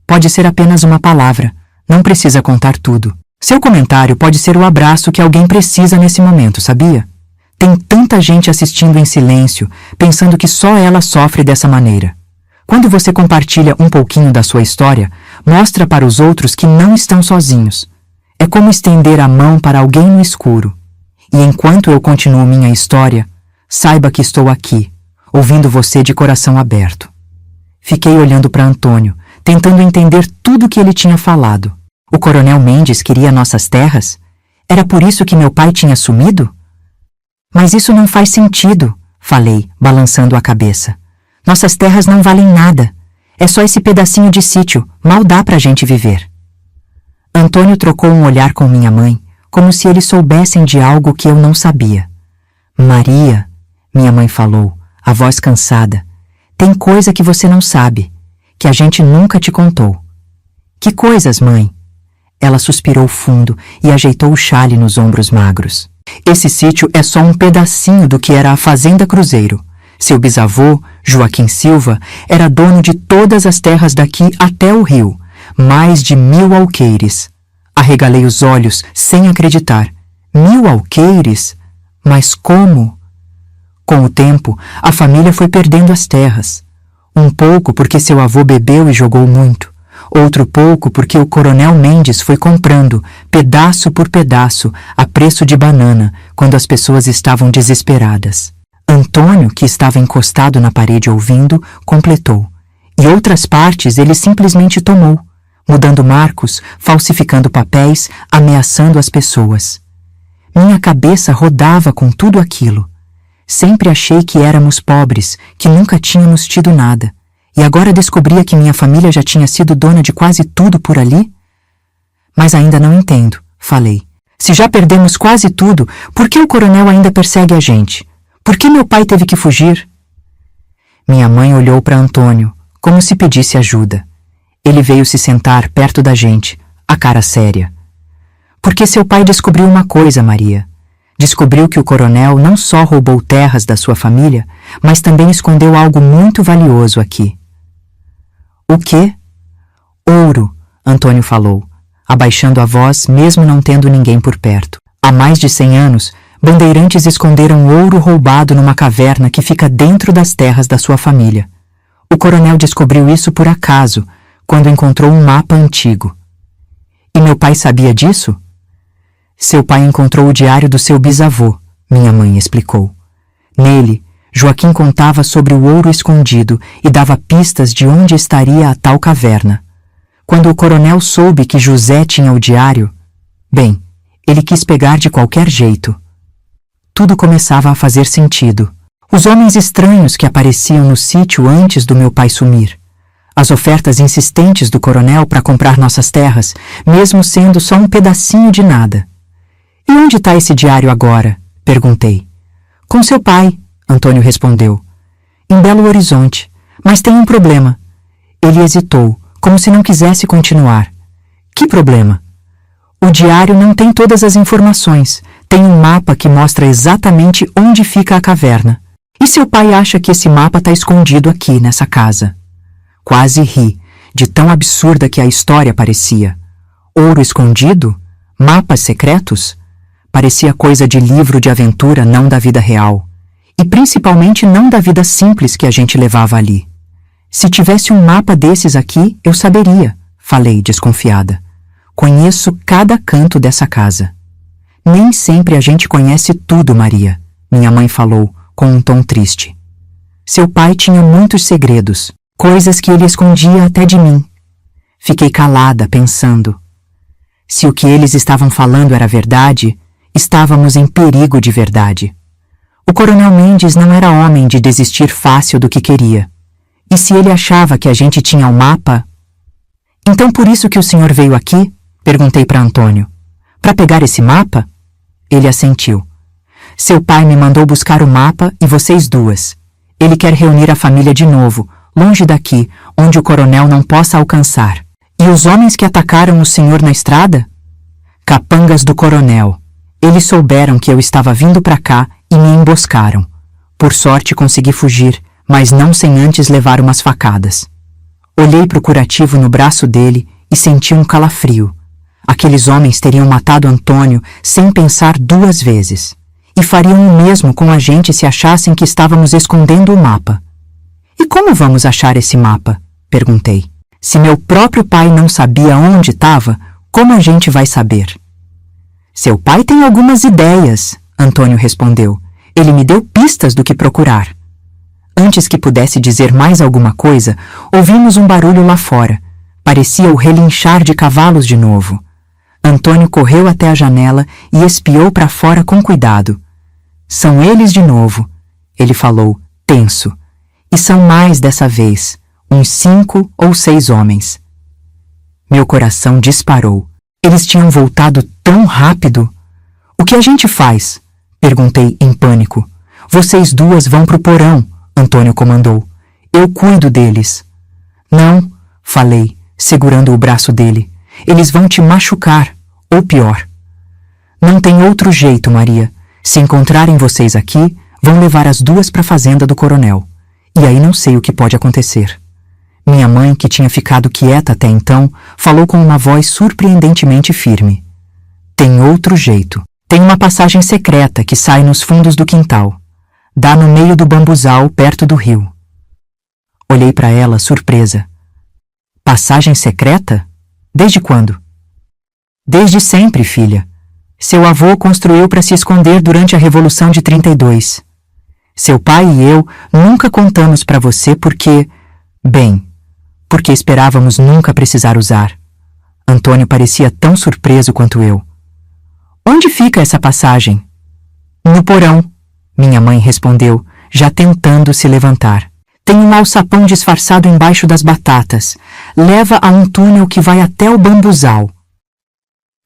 Pode ser apenas uma palavra, não precisa contar tudo. Seu comentário pode ser o abraço que alguém precisa nesse momento, sabia? Tem tanta gente assistindo em silêncio, pensando que só ela sofre dessa maneira. Quando você compartilha um pouquinho da sua história, mostra para os outros que não estão sozinhos. É como estender a mão para alguém no escuro. E enquanto eu continuo minha história, saiba que estou aqui, ouvindo você de coração aberto. Fiquei olhando para Antônio, tentando entender tudo o que ele tinha falado. O Coronel Mendes queria nossas terras? Era por isso que meu pai tinha sumido? Mas isso não faz sentido, falei, balançando a cabeça. Nossas terras não valem nada. É só esse pedacinho de sítio, mal dá pra gente viver. Antônio trocou um olhar com minha mãe, como se eles soubessem de algo que eu não sabia. Maria, minha mãe falou, a voz cansada, tem coisa que você não sabe, que a gente nunca te contou. Que coisas, mãe? Ela suspirou fundo e ajeitou o chale nos ombros magros. Esse sítio é só um pedacinho do que era a Fazenda Cruzeiro. Seu bisavô, Joaquim Silva, era dono de todas as terras daqui até o rio, mais de 1000 alqueires. Arregalei os olhos, sem acreditar. 1000 alqueires? Mas como? Com o tempo, a família foi perdendo as terras. Um pouco porque seu avô bebeu e jogou muito. Outro pouco porque o Coronel Mendes foi comprando, pedaço por pedaço, a preço de banana, quando as pessoas estavam desesperadas. Antônio, que estava encostado na parede ouvindo, completou. E outras partes ele simplesmente tomou, mudando marcos, falsificando papéis, ameaçando as pessoas. Minha cabeça rodava com tudo aquilo. Sempre achei que éramos pobres, que nunca tínhamos tido nada. E agora descobria que minha família já tinha sido dona de quase tudo por ali? Mas ainda não entendo, falei. Se já perdemos quase tudo, por que o coronel ainda persegue a gente? Por que meu pai teve que fugir? Minha mãe olhou para Antônio, como se pedisse ajuda. Ele veio se sentar perto da gente, a cara séria. Porque seu pai descobriu uma coisa, Maria. Descobriu que o coronel não só roubou terras da sua família, mas também escondeu algo muito valioso aqui. O quê? Ouro, Antônio falou, abaixando a voz mesmo não tendo ninguém por perto. Há mais de 100 anos, bandeirantes esconderam ouro roubado numa caverna que fica dentro das terras da sua família. O coronel descobriu isso por acaso, quando encontrou um mapa antigo. E meu pai sabia disso? Seu pai encontrou o diário do seu bisavô, minha mãe explicou. Nele, Joaquim contava sobre o ouro escondido e dava pistas de onde estaria a tal caverna. Quando o coronel soube que José tinha o diário, bem, ele quis pegar de qualquer jeito. tudo começava a fazer sentido. Os homens estranhos que apareciam no sítio antes do meu pai sumir. As ofertas insistentes do coronel para comprar nossas terras, mesmo sendo só um pedacinho de nada. E onde está esse diário agora? Perguntei. Com seu pai, Antônio respondeu. Em Belo Horizonte, mas tem um problema. Ele hesitou, como se não quisesse continuar. Que problema? O diário não tem todas as informações. Tem um mapa que mostra exatamente onde fica a caverna. E seu pai acha que esse mapa está escondido aqui, nessa casa. Quase ri, de tão absurda que a história parecia. Ouro escondido? Mapas secretos? Parecia coisa de livro de aventura, não da vida real. E principalmente não da vida simples que a gente levava ali. Se tivesse um mapa desses aqui, eu saberia, falei, desconfiada. Conheço cada canto dessa casa. Nem sempre a gente conhece tudo, Maria, minha mãe falou, com um tom triste. Seu pai tinha muitos segredos, coisas que ele escondia até de mim. Fiquei calada, pensando. Se o que eles estavam falando era verdade, estávamos em perigo de verdade. O coronel Mendes não era homem de desistir fácil do que queria. E se ele achava que a gente tinha o mapa... Então por isso que o senhor veio aqui? Perguntei para Antônio. Para pegar esse mapa? Ele assentiu. Seu pai me mandou buscar o mapa e vocês duas. Ele quer reunir a família de novo, longe daqui, onde o coronel não possa alcançar. E os homens que atacaram o senhor na estrada? Capangas do coronel. Eles souberam que eu estava vindo para cá e me emboscaram. Por sorte consegui fugir, mas não sem antes levar umas facadas. Olhei para o curativo no braço dele e senti um calafrio. Aqueles homens teriam matado Antônio sem pensar duas vezes. E fariam o mesmo com a gente se achassem que estávamos escondendo o mapa. E como vamos achar esse mapa? Perguntei. Se meu próprio pai não sabia onde estava, como a gente vai saber? Seu pai tem algumas ideias, Antônio respondeu. Ele me deu pistas do que procurar. Antes que pudesse dizer mais alguma coisa, ouvimos um barulho lá fora. Parecia o relinchar de cavalos de novo. Antônio correu até a janela e espiou para fora com cuidado. São eles de novo, ele falou, tenso. E são mais dessa vez, uns 5 ou 6 homens. Meu coração disparou. Eles tinham voltado tão rápido. O que a gente faz? Perguntei em pânico. Vocês duas vão pro porão, Antônio comandou. Eu cuido deles. Não, falei, segurando o braço dele. Eles vão te machucar, ou pior. Não tem outro jeito, Maria. Se encontrarem vocês aqui, vão levar as duas para a fazenda do coronel. E aí não sei o que pode acontecer. Minha mãe, que tinha ficado quieta até então, falou com uma voz surpreendentemente firme. Tem outro jeito. Tem uma passagem secreta que sai nos fundos do quintal. Dá no meio do bambuzal, perto do rio. Olhei para ela, surpresa. Passagem secreta? Desde quando? Desde sempre, filha. Seu avô construiu para se esconder durante a Revolução de 32. Seu pai e eu nunca contamos para você porque... Bem, porque esperávamos nunca precisar usar. Antônio parecia tão surpreso quanto eu. Onde fica essa passagem? No porão, minha mãe respondeu, já tentando se levantar. Tem um alçapão disfarçado embaixo das batatas. Leva a um túnel que vai até o bambuzal.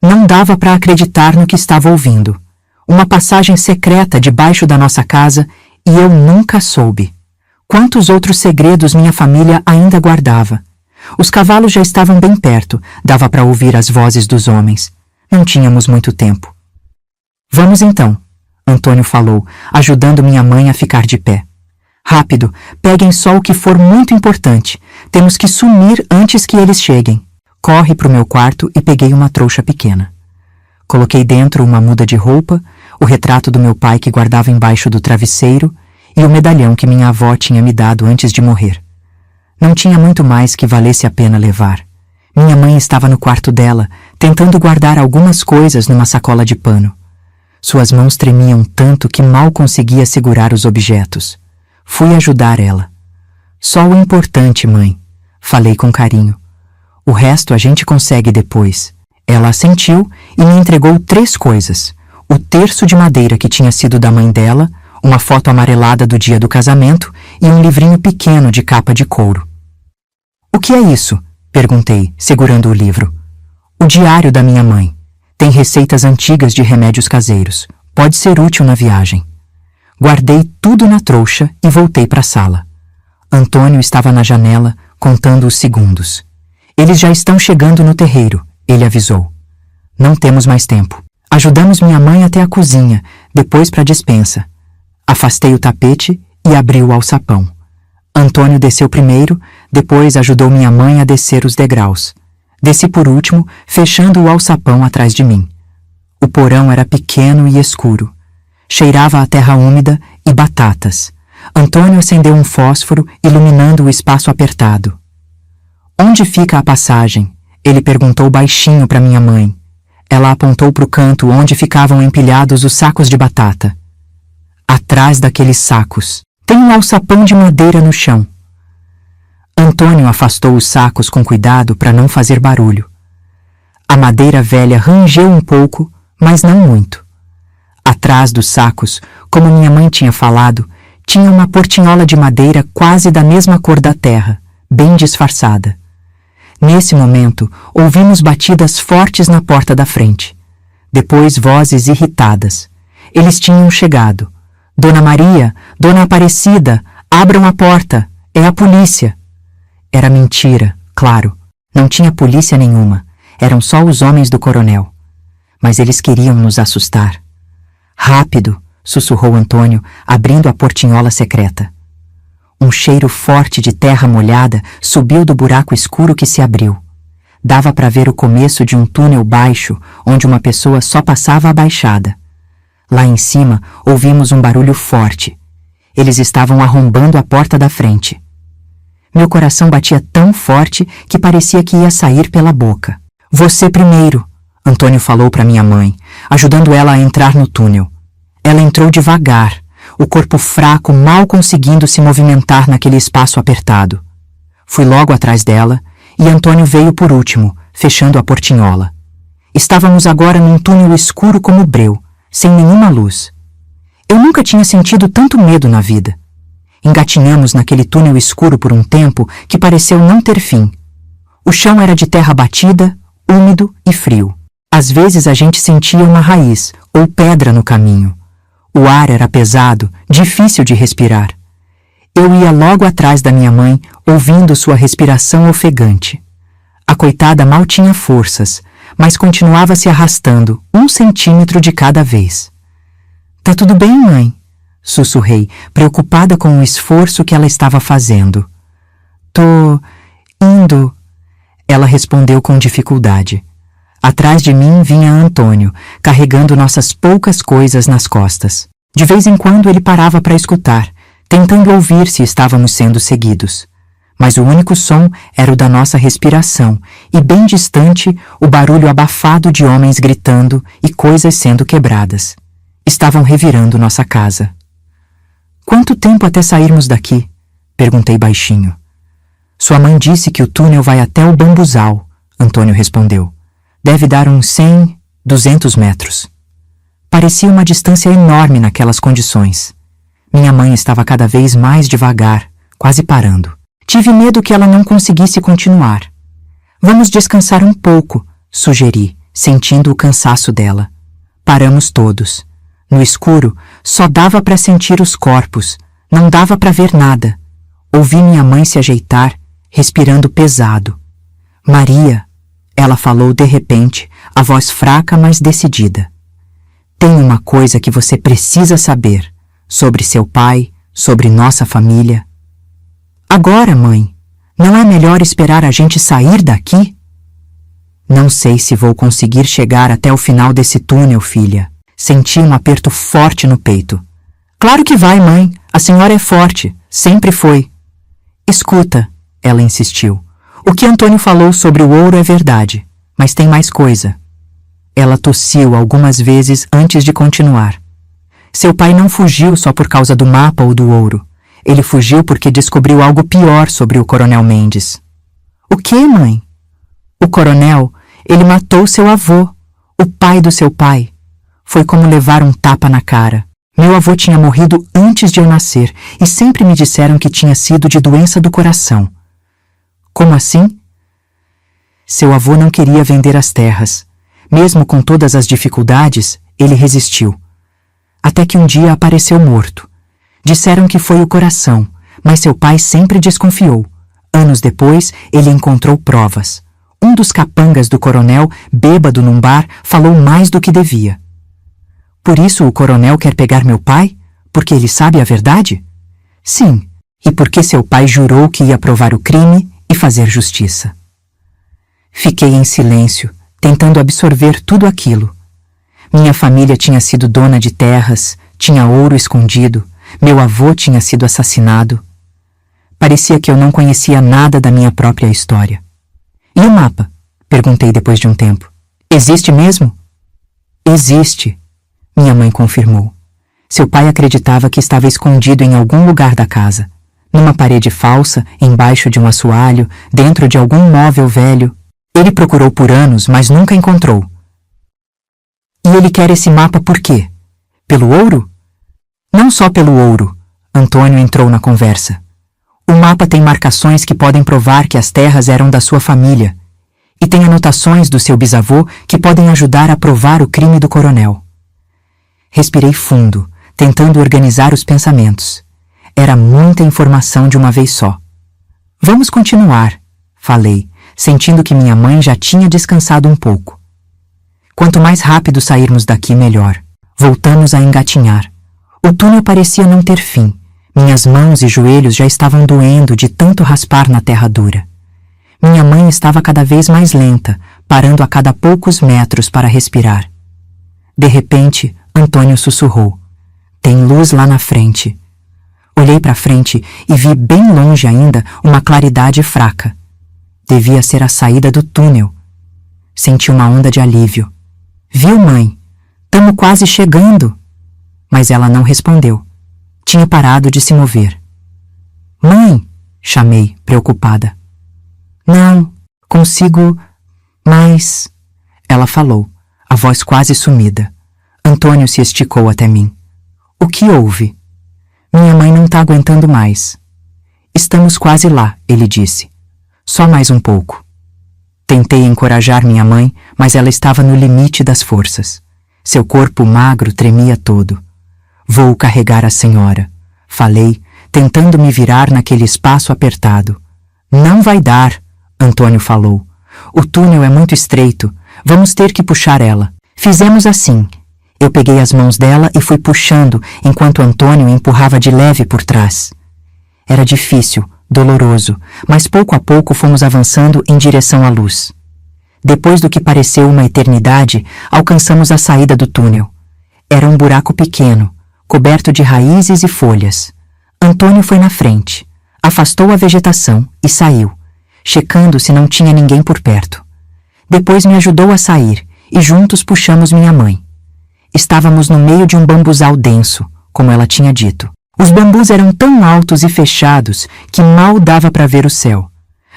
Não dava para acreditar no que estava ouvindo. Uma passagem secreta debaixo da nossa casa e eu nunca soube. Quantos outros segredos minha família ainda guardava? Os cavalos já estavam bem perto, dava para ouvir as vozes dos homens. Não tínhamos muito tempo. Vamos então, Antônio falou, ajudando minha mãe a ficar de pé. Rápido, peguem só o que for muito importante. Temos que sumir antes que eles cheguem. Corre para o meu quarto e peguei uma trouxa pequena. Coloquei dentro uma muda de roupa, o retrato do meu pai que guardava embaixo do travesseiro e o medalhão que minha avó tinha me dado antes de morrer. Não tinha muito mais que valesse a pena levar. Minha mãe estava no quarto dela, tentando guardar algumas coisas numa sacola de pano. Suas mãos tremiam tanto que mal conseguia segurar os objetos. Fui ajudar ela. Só o importante, mãe, falei com carinho. O resto a gente consegue depois. Ela assentiu e me entregou 3 coisas. o terço de madeira que tinha sido da mãe dela, uma foto amarelada do dia do casamento e um livrinho pequeno de capa de couro. "O que é isso?" perguntei, segurando o livro. "O diário da minha mãe. Tem receitas antigas de remédios caseiros. Pode ser útil na viagem." Guardei tudo na trouxa e voltei para a sala. Antônio estava na janela, contando os segundos. "Eles já estão chegando no terreiro", ele avisou. "Não temos mais tempo." Ajudamos minha mãe até a cozinha, depois para a despensa. Afastei o tapete e abri o alçapão. Antônio desceu primeiro, depois ajudou minha mãe a descer os degraus. Desci por último, fechando o alçapão atrás de mim. O porão era pequeno e escuro. Cheirava a terra úmida e batatas. Antônio acendeu um fósforo, iluminando o espaço apertado. "Onde fica a passagem?" ele perguntou baixinho para minha mãe. Ela apontou para o canto onde ficavam empilhados os sacos de batata. "Atrás daqueles sacos. Tem um alçapão de madeira no chão." Antônio afastou os sacos com cuidado para não fazer barulho. A madeira velha rangeu um pouco, mas não muito. Atrás dos sacos, como minha mãe tinha falado, tinha uma portinhola de madeira quase da mesma cor da terra, bem disfarçada. Nesse momento, ouvimos batidas fortes na porta da frente. Depois vozes irritadas. Eles tinham chegado. "Dona Maria, Dona Aparecida, abram a porta, é a polícia." Era mentira, claro. Não tinha polícia nenhuma. Eram só os homens do coronel. Mas eles queriam nos assustar. "Rápido!" sussurrou Antônio, abrindo a portinhola secreta. Um cheiro forte de terra molhada subiu do buraco escuro que se abriu. Dava para ver o começo de um túnel baixo, onde uma pessoa só passava abaixada. Lá em cima, ouvimos um barulho forte. Eles estavam arrombando a porta da frente. Meu coração batia tão forte que parecia que ia sair pela boca. "Você primeiro", Antônio falou para minha mãe, ajudando ela a entrar no túnel. Ela entrou devagar, o corpo fraco mal conseguindo se movimentar naquele espaço apertado. Fui logo atrás dela e Antônio veio por último, fechando a portinhola. Estávamos agora num túnel escuro como breu, sem nenhuma luz. Eu nunca tinha sentido tanto medo na vida. Engatinhamos naquele túnel escuro por um tempo que pareceu não ter fim. O chão era de terra batida, úmido e frio. Às vezes a gente sentia uma raiz ou pedra no caminho. O ar era pesado, difícil de respirar. Eu ia logo atrás da minha mãe, ouvindo sua respiração ofegante. A coitada mal tinha forças, mas continuava se arrastando, 1 centímetro de cada vez. "Tá tudo bem, mãe?" sussurrei, preocupada com o esforço que ela estava fazendo. "Tô indo", ela respondeu com dificuldade. Atrás de mim vinha Antônio, carregando nossas poucas coisas nas costas. De vez em quando ele parava para escutar, tentando ouvir se estávamos sendo seguidos. Mas o único som era o da nossa respiração e, bem distante, o barulho abafado de homens gritando e coisas sendo quebradas. Estavam revirando nossa casa. "Quanto tempo até sairmos daqui?" perguntei baixinho. "Sua mãe disse que o túnel vai até o bambuzal", Antônio respondeu. "Deve dar uns 100, 200 metros." Parecia uma distância enorme naquelas condições. Minha mãe estava cada vez mais devagar, quase parando. Tive medo que ela não conseguisse continuar. "Vamos descansar um pouco", sugeri, sentindo o cansaço dela. Paramos todos. No escuro, só dava para sentir os corpos, não dava para ver nada. Ouvi minha mãe se ajeitar, respirando pesado. "Maria", ela falou de repente, a voz fraca mas decidida. "Tem uma coisa que você precisa saber, sobre seu pai, sobre nossa família." "Agora, mãe, não é melhor esperar a gente sair daqui?" "Não sei se vou conseguir chegar até o final desse túnel, filha." Senti um aperto forte no peito. "Claro que vai, mãe. A senhora é forte. Sempre foi." "Escuta", ela insistiu. "O que Antônio falou sobre o ouro é verdade, mas tem mais coisa." Ela tossiu algumas vezes antes de continuar. "Seu pai não fugiu só por causa do mapa ou do ouro. Ele fugiu porque descobriu algo pior sobre o Coronel Mendes." "O quê, mãe?" "O coronel, ele matou seu avô, o pai do seu pai. Foi como levar um tapa na cara. Meu avô tinha morrido antes de eu nascer e sempre me disseram que tinha sido de doença do coração. Como assim? Seu avô não queria vender as terras. Mesmo com todas as dificuldades, ele resistiu. Até que um dia apareceu morto. Disseram que foi o coração, mas seu pai sempre desconfiou. Anos depois, ele encontrou provas. Um dos capangas do coronel, bêbado num bar, falou mais do que devia. Por isso o coronel quer pegar meu pai? Porque ele sabe a verdade? Sim, e porque seu pai jurou que ia provar o crime e fazer justiça. Fiquei em silêncio, tentando absorver tudo aquilo. Minha família tinha sido dona de terras, tinha ouro escondido, meu avô tinha sido assassinado. Parecia que eu não conhecia nada da minha própria história. E o mapa? Perguntei depois de um tempo. Existe mesmo? Existe, minha mãe confirmou. Seu pai acreditava que estava escondido em algum lugar da casa. Numa parede falsa, embaixo de um assoalho, dentro de algum móvel velho. Ele procurou por anos, mas nunca encontrou. E ele quer esse mapa por quê? Pelo ouro? Não só pelo ouro. Antônio entrou na conversa. O mapa tem marcações que podem provar que as terras eram da sua família. E tem anotações do seu bisavô que podem ajudar a provar o crime do coronel. Respirei fundo, tentando organizar os pensamentos. Era muita informação de uma vez só. Vamos continuar, falei, sentindo que minha mãe já tinha descansado um pouco. Quanto mais rápido sairmos daqui, melhor. Voltamos a engatinhar. O túnel parecia não ter fim. Minhas mãos e joelhos já estavam doendo de tanto raspar na terra dura. Minha mãe estava cada vez mais lenta, parando a cada poucos metros para respirar. De repente, Antônio sussurrou. Tem luz lá na frente. Olhei para frente e vi bem longe ainda uma claridade fraca. Devia ser a saída do túnel. Senti uma onda de alívio. Viu, mãe? Tamo quase chegando. Mas ela não respondeu. Tinha parado de se mover. Mãe, chamei, preocupada. Não, consigo, mas... Ela falou, a voz quase sumida. Antônio se esticou até mim. O que houve? Minha mãe não tá aguentando mais. Estamos quase lá, ele disse. Só mais um pouco. Tentei encorajar minha mãe, mas ela estava no limite das forças. Seu corpo magro tremia todo. Vou carregar a senhora, falei, tentando me virar naquele espaço apertado. Não vai dar, Antônio falou. O túnel é muito estreito, vamos ter que puxar ela. Fizemos assim. Eu peguei as mãos dela e fui puxando, enquanto Antônio empurrava de leve por trás. Era difícil, doloroso, mas pouco a pouco fomos avançando em direção à luz. Depois do que pareceu uma eternidade, alcançamos a saída do túnel. Era um buraco pequeno, coberto de raízes e folhas. Antônio foi na frente, afastou a vegetação e saiu, checando se não tinha ninguém por perto. Depois me ajudou a sair e juntos puxamos minha mãe. Estávamos no meio de um bambuzal denso, como ela tinha dito. Os bambus eram tão altos e fechados que mal dava para ver o céu.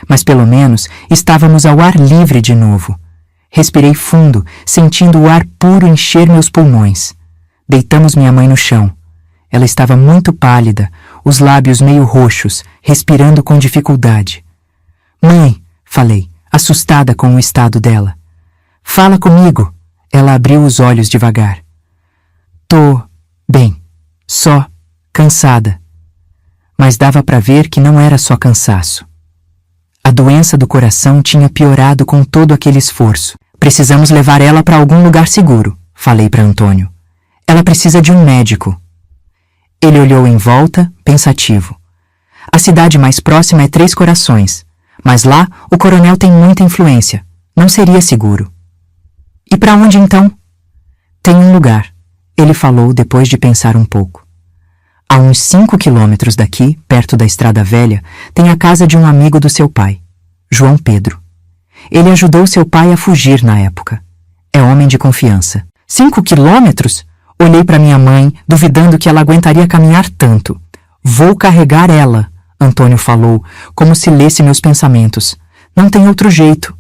Mas pelo menos estávamos ao ar livre de novo. Respirei fundo, sentindo o ar puro encher meus pulmões. Deitamos minha mãe no chão. Ela estava muito pálida, os lábios meio roxos, respirando com dificuldade. Mãe, falei, assustada com o estado dela. Fala comigo. Ela abriu os olhos devagar. Tô bem, só cansada. Mas dava para ver que não era só cansaço. A doença do coração tinha piorado com todo aquele esforço. Precisamos levar ela para algum lugar seguro, falei para Antônio. Ela precisa de um médico. Ele olhou em volta, pensativo. A cidade mais próxima é Três Corações, mas lá o coronel tem muita influência. Não seria seguro. E para onde então? Tem um lugar, ele falou depois de pensar um pouco. A uns 5 quilômetros daqui, perto da Estrada Velha, tem a casa de um amigo do seu pai, João Pedro. Ele ajudou seu pai a fugir na época. É homem de confiança. 5 quilômetros? Olhei para minha mãe, duvidando que ela aguentaria caminhar tanto. Vou carregar ela, Antônio falou, como se lesse meus pensamentos. Não tem outro jeito.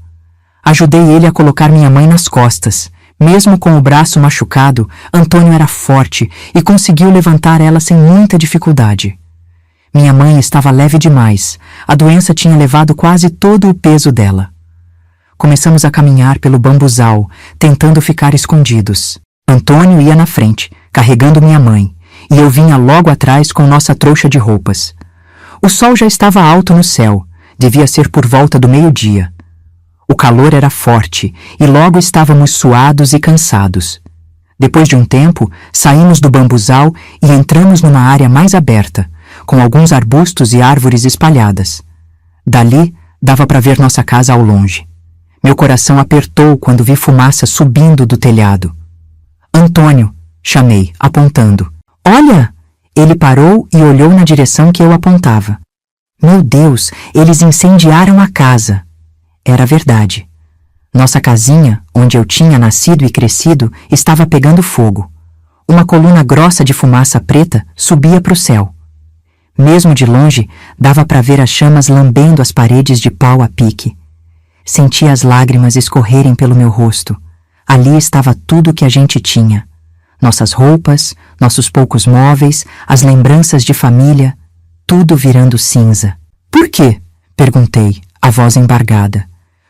Ajudei ele a colocar minha mãe nas costas. Mesmo com o braço machucado, Antônio era forte e conseguiu levantar ela sem muita dificuldade. Minha mãe estava leve demais, a doença tinha levado quase todo o peso dela. Começamos a caminhar pelo bambuzal, tentando ficar escondidos. Antônio ia na frente, carregando minha mãe, e eu vinha logo atrás com nossa trouxa de roupas. O sol já estava alto no céu, devia ser por volta do meio-dia. O calor era forte e logo estávamos suados e cansados. Depois de um tempo, saímos do bambuzal e entramos numa área mais aberta, com alguns arbustos e árvores espalhadas. Dali, dava para ver nossa casa ao longe. Meu coração apertou quando vi fumaça subindo do telhado. Antônio, chamei, apontando. Olha! Ele parou e olhou na direção que eu apontava. Meu Deus, eles incendiaram a casa. Era verdade. Nossa casinha, onde eu tinha nascido e crescido, estava pegando fogo. Uma coluna grossa de fumaça preta subia para o céu. Mesmo de longe, dava para ver as chamas lambendo as paredes de pau a pique. Senti as lágrimas escorrerem pelo meu rosto. Ali estava tudo que a gente tinha. Nossas roupas, nossos poucos móveis, as lembranças de família, tudo virando cinza. Por quê? Perguntei, a voz embargada.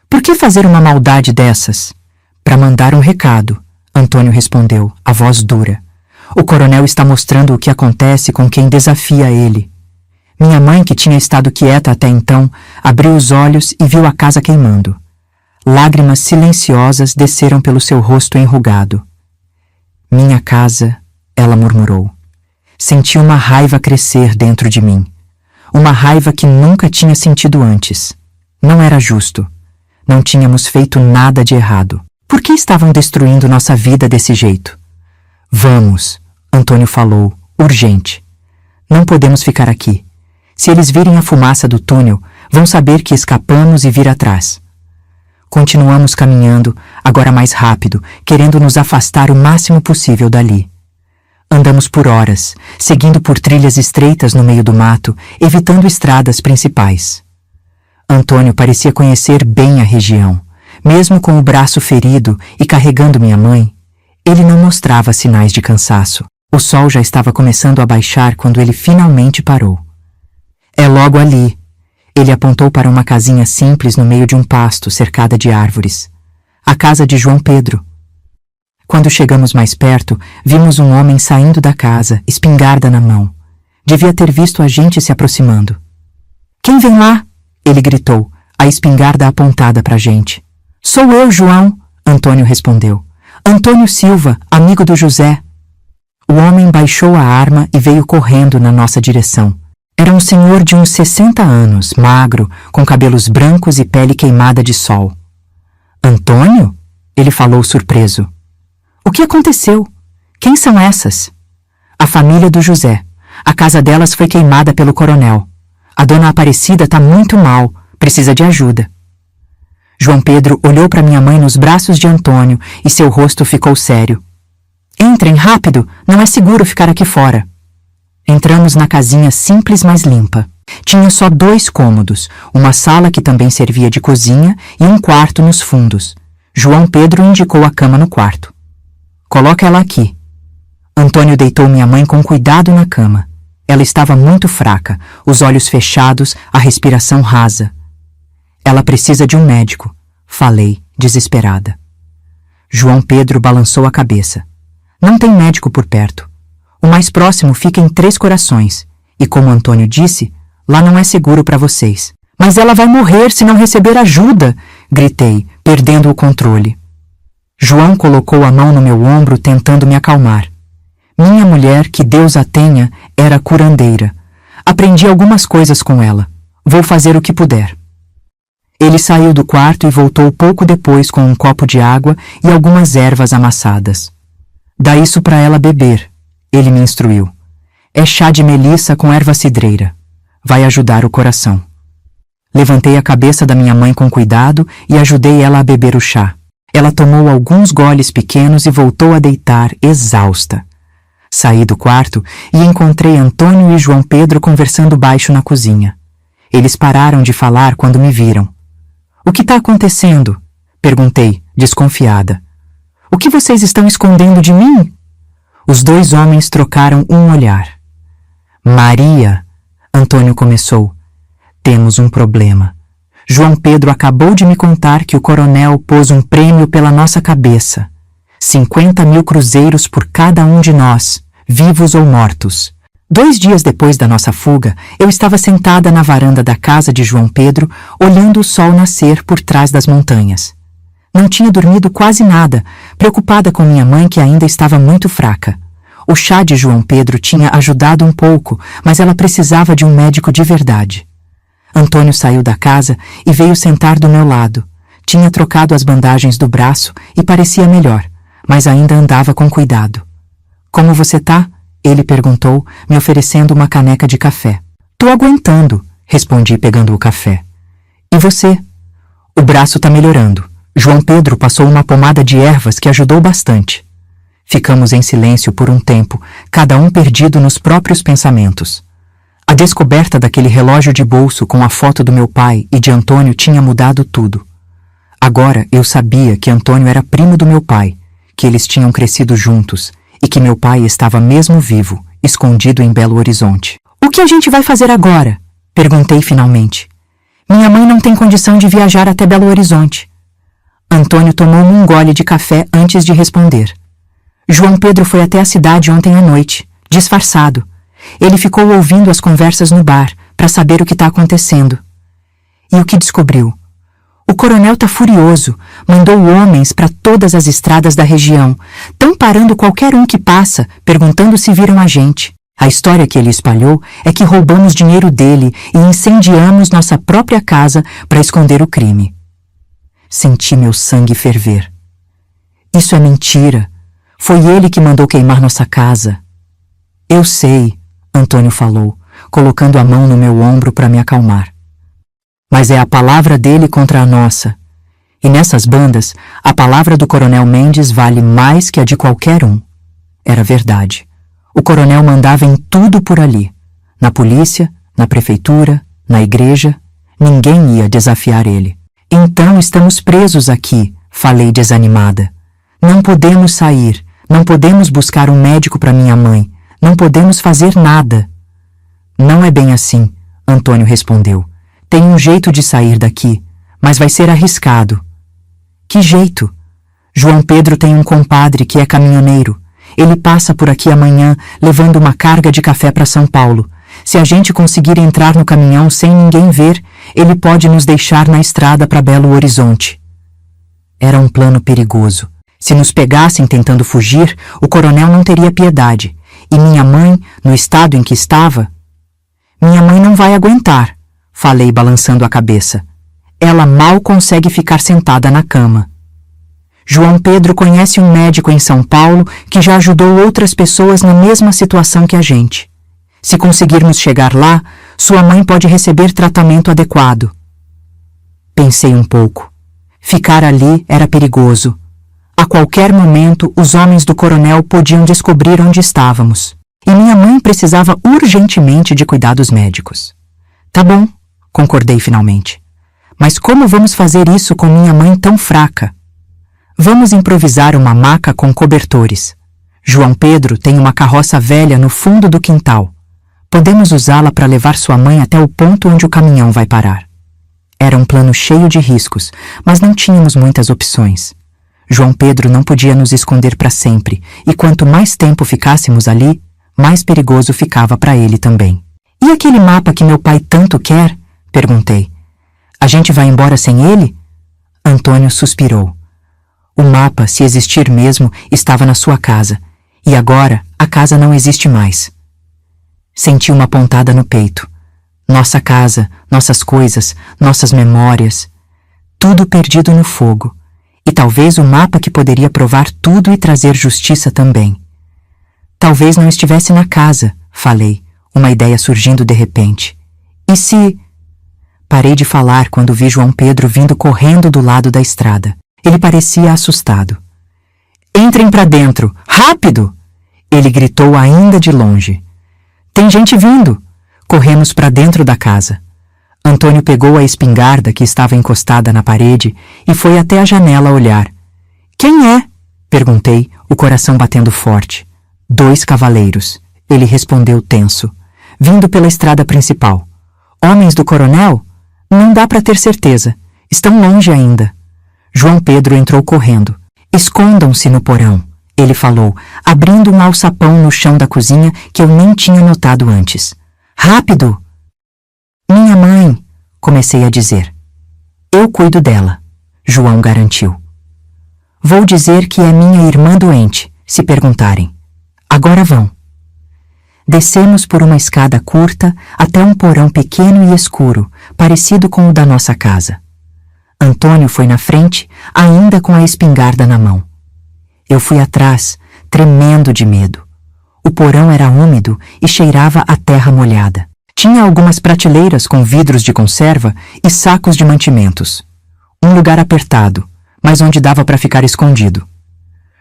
Por que fazer uma maldade dessas? Para mandar um recado, Antônio respondeu, a voz dura. O coronel está mostrando o que acontece com quem desafia ele. Minha mãe, que tinha estado quieta até então, abriu os olhos e viu a casa queimando. Lágrimas silenciosas desceram pelo seu rosto enrugado. Minha casa, ela murmurou. Senti uma raiva crescer dentro de mim. Uma raiva que nunca tinha sentido antes. Não era justo. Não tínhamos feito nada de errado. Por que estavam destruindo nossa vida desse jeito? Vamos, Antônio falou, urgente. Não podemos ficar aqui. Se eles virem a fumaça do túnel, vão saber que escapamos e vir atrás. Continuamos caminhando, agora mais rápido, querendo nos afastar o máximo possível dali. Andamos por horas, seguindo por trilhas estreitas no meio do mato, evitando estradas principais. Antônio parecia conhecer bem a região. Mesmo com o braço ferido e carregando minha mãe, ele não mostrava sinais de cansaço. O sol já estava começando a baixar quando ele finalmente parou. É logo ali. Ele apontou para uma casinha simples no meio de um pasto, cercada de árvores. A casa de João Pedro. Quando chegamos mais perto, vimos um homem saindo da casa, espingarda na mão. Devia ter visto a gente se aproximando. Quem vem lá? Ele gritou, a espingarda apontada para a gente. Sou eu, João, Antônio respondeu. Antônio Silva, amigo do José. O homem baixou a arma e veio correndo na nossa direção. Era um senhor de uns 60 anos, magro, com cabelos brancos e pele queimada de sol. Antônio? Ele falou surpreso. O que aconteceu? Quem são essas? A família do José. A casa delas foi queimada pelo coronel. A dona Aparecida está muito mal, precisa de ajuda. João Pedro olhou para minha mãe nos braços de Antônio e seu rosto ficou sério. Entrem, rápido, não é seguro ficar aqui fora. Entramos na casinha simples, mas limpa. Tinha só 2 cômodos, uma sala que também servia de cozinha e um quarto nos fundos. João Pedro indicou a cama no quarto. Coloca ela aqui. Antônio deitou minha mãe com cuidado na cama. Ela estava muito fraca, os olhos fechados, a respiração rasa. Ela precisa de um médico, falei, desesperada. João Pedro balançou a cabeça. Não tem médico por perto. O mais próximo fica em 3 Corações, e como Antônio disse, lá não é seguro para vocês. Mas ela vai morrer se não receber ajuda, gritei, perdendo o controle. João colocou a mão no meu ombro tentando me acalmar. Minha mulher, que Deus a tenha, era curandeira. Aprendi algumas coisas com ela. Vou fazer o que puder. Ele saiu do quarto e voltou pouco depois com um copo de água e algumas ervas amassadas. Dá isso para ela beber, ele me instruiu. É chá de melissa com erva cidreira. Vai ajudar o coração. Levantei a cabeça da minha mãe com cuidado e ajudei ela a beber o chá. Ela tomou alguns goles pequenos e voltou a deitar, exausta. Saí do quarto e encontrei Antônio e João Pedro conversando baixo na cozinha. Eles pararam de falar quando me viram. O que está acontecendo? Perguntei, desconfiada. O que vocês estão escondendo de mim? Os dois homens trocaram um olhar. Maria, Antônio começou. Temos um problema. João Pedro acabou de me contar que o coronel pôs um prêmio pela nossa cabeça. 50.000 cruzeiros por cada um de nós, vivos ou mortos. 2 dias depois da nossa fuga, eu estava sentada na varanda da casa de João Pedro, olhando o sol nascer por trás das montanhas. Não tinha dormido quase nada, preocupada com minha mãe que ainda estava muito fraca. O chá de João Pedro tinha ajudado um pouco, mas ela precisava de um médico de verdade. Antônio saiu da casa e veio sentar do meu lado. Tinha trocado as bandagens do braço e parecia melhor, mas ainda andava com cuidado. Como você tá? Ele perguntou, me oferecendo uma caneca de café. Tô aguentando, respondi pegando o café. E você? O braço tá melhorando. João Pedro passou uma pomada de ervas que ajudou bastante. Ficamos em silêncio por um tempo, cada um perdido nos próprios pensamentos. A descoberta daquele relógio de bolso com a foto do meu pai e de Antônio tinha mudado tudo. Agora eu sabia que Antônio era primo do meu pai, que eles tinham crescido juntos e que meu pai estava mesmo vivo, escondido em Belo Horizonte. O que a gente vai fazer agora? Perguntei finalmente. Minha mãe não tem condição de viajar até Belo Horizonte. Antônio tomou um gole de café antes de responder. João Pedro foi até a cidade ontem à noite, disfarçado. Ele ficou ouvindo as conversas no bar, para saber o que está acontecendo. E o que descobriu? O coronel tá furioso, mandou homens para todas as estradas da região, tão parando qualquer um que passa, perguntando se viram a gente. A história que ele espalhou é que roubamos dinheiro dele e incendiamos nossa própria casa para esconder o crime. Senti meu sangue ferver. Isso é mentira. Foi ele que mandou queimar nossa casa. Eu sei, Antônio falou, colocando a mão no meu ombro para me acalmar. Mas é a palavra dele contra a nossa. E nessas bandas, a palavra do coronel Mendes vale mais que a de qualquer um. Era verdade. O coronel mandava em tudo por ali. Na polícia, na prefeitura, na igreja. Ninguém ia desafiar ele. Então estamos presos aqui, falei desanimada. Não podemos sair, não podemos buscar um médico para minha mãe, não podemos fazer nada. Não é bem assim, Antônio respondeu. Tem um jeito de sair daqui, mas vai ser arriscado. Que jeito? João Pedro tem um compadre que é caminhoneiro. Ele passa por aqui amanhã, levando uma carga de café para São Paulo. Se a gente conseguir entrar no caminhão sem ninguém ver, ele pode nos deixar na estrada para Belo Horizonte. Era um plano perigoso. Se nos pegassem tentando fugir, o coronel não teria piedade. E minha mãe, no estado em que estava... Minha mãe não vai aguentar, falei balançando a cabeça. Ela mal consegue ficar sentada na cama. João Pedro conhece um médico em São Paulo que já ajudou outras pessoas na mesma situação que a gente. Se conseguirmos chegar lá, sua mãe pode receber tratamento adequado. Pensei um pouco. Ficar ali era perigoso. A qualquer momento, os homens do coronel podiam descobrir onde estávamos. E minha mãe precisava urgentemente de cuidados médicos. Tá bom, concordei finalmente. Mas como vamos fazer isso com minha mãe tão fraca? Vamos improvisar uma maca com cobertores. João Pedro tem uma carroça velha no fundo do quintal. Podemos usá-la para levar sua mãe até o ponto onde o caminhão vai parar. Era um plano cheio de riscos, mas não tínhamos muitas opções. João Pedro não podia nos esconder para sempre, e quanto mais tempo ficássemos ali, mais perigoso ficava para ele também. E aquele mapa que meu pai tanto quer? Perguntei. A gente vai embora sem ele? Antônio suspirou. O mapa, se existir mesmo, estava na sua casa, e agora a casa não existe mais. Senti uma pontada no peito. Nossa casa, nossas coisas, nossas memórias, tudo perdido no fogo. E talvez o mapa que poderia provar tudo e trazer justiça também. Talvez não estivesse na casa, falei, uma ideia surgindo de repente. E se... Parei de falar quando vi João Pedro vindo correndo do lado da estrada. Ele parecia assustado. Entrem para dentro! Rápido! Ele gritou ainda de longe. Tem gente vindo! Corremos para dentro da casa. Antônio pegou a espingarda que estava encostada na parede e foi até a janela olhar. Quem é? Perguntei, o coração batendo forte. 2 cavaleiros, ele respondeu tenso, vindo pela estrada principal. Homens do coronel? Não dá para ter certeza. Estão longe ainda. João Pedro entrou correndo. Escondam-se no porão, ele falou, abrindo um alçapão no chão da cozinha que eu nem tinha notado antes. Rápido! Minha mãe, comecei a dizer. Eu cuido dela, João garantiu. Vou dizer que é minha irmã doente, se perguntarem. Agora vão. Descemos por uma escada curta até um porão pequeno e escuro, parecido com o da nossa casa. Antônio foi na frente, ainda com a espingarda na mão. Eu fui atrás, tremendo de medo. O porão era úmido e cheirava a terra molhada. Tinha algumas prateleiras com vidros de conserva e sacos de mantimentos. Um lugar apertado, mas onde dava para ficar escondido.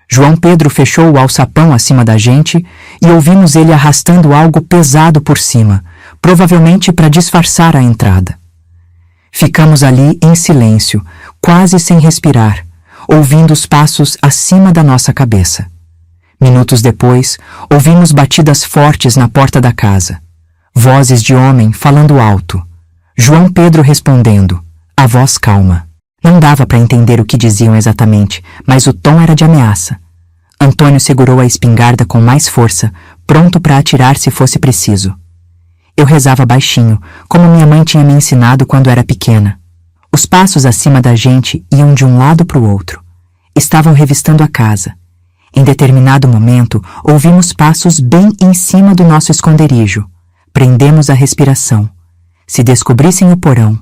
João Pedro fechou o alçapão acima da gente e ouvimos ele arrastando algo pesado por cima, provavelmente para disfarçar a entrada. Ficamos ali em silêncio, quase sem respirar, ouvindo os passos acima da nossa cabeça. Minutos depois, ouvimos batidas fortes na porta da casa. Vozes de homem falando alto. João Pedro respondendo, a voz calma. Não dava para entender o que diziam exatamente, mas o tom era de ameaça. Antônio segurou a espingarda com mais força, pronto para atirar se fosse preciso. Eu rezava baixinho, como minha mãe tinha me ensinado quando era pequena. Os passos acima da gente iam de um lado para o outro. Estavam revistando a casa. Em determinado momento, ouvimos passos bem em cima do nosso esconderijo. Prendemos a respiração. Se descobrissem o porão,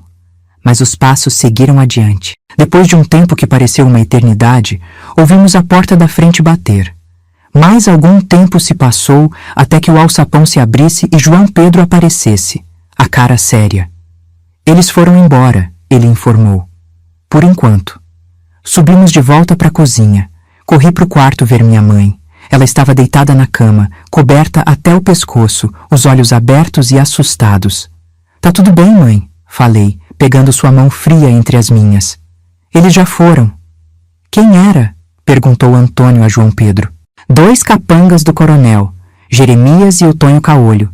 mas os passos seguiram adiante. Depois de um tempo que pareceu uma eternidade, ouvimos a porta da frente bater. Mais algum tempo se passou até que o alçapão se abrisse e João Pedro aparecesse, a cara séria. Eles foram embora, ele informou. Por enquanto. Subimos de volta para a cozinha. Corri para o quarto ver minha mãe. Ela estava deitada na cama, coberta até o pescoço, os olhos abertos e assustados. Tá tudo bem, mãe, falei, pegando sua mão fria entre as minhas. Eles já foram. Quem era? Perguntou Antônio a João Pedro. 2 capangas do coronel, Jeremias e o Tonho Caolho.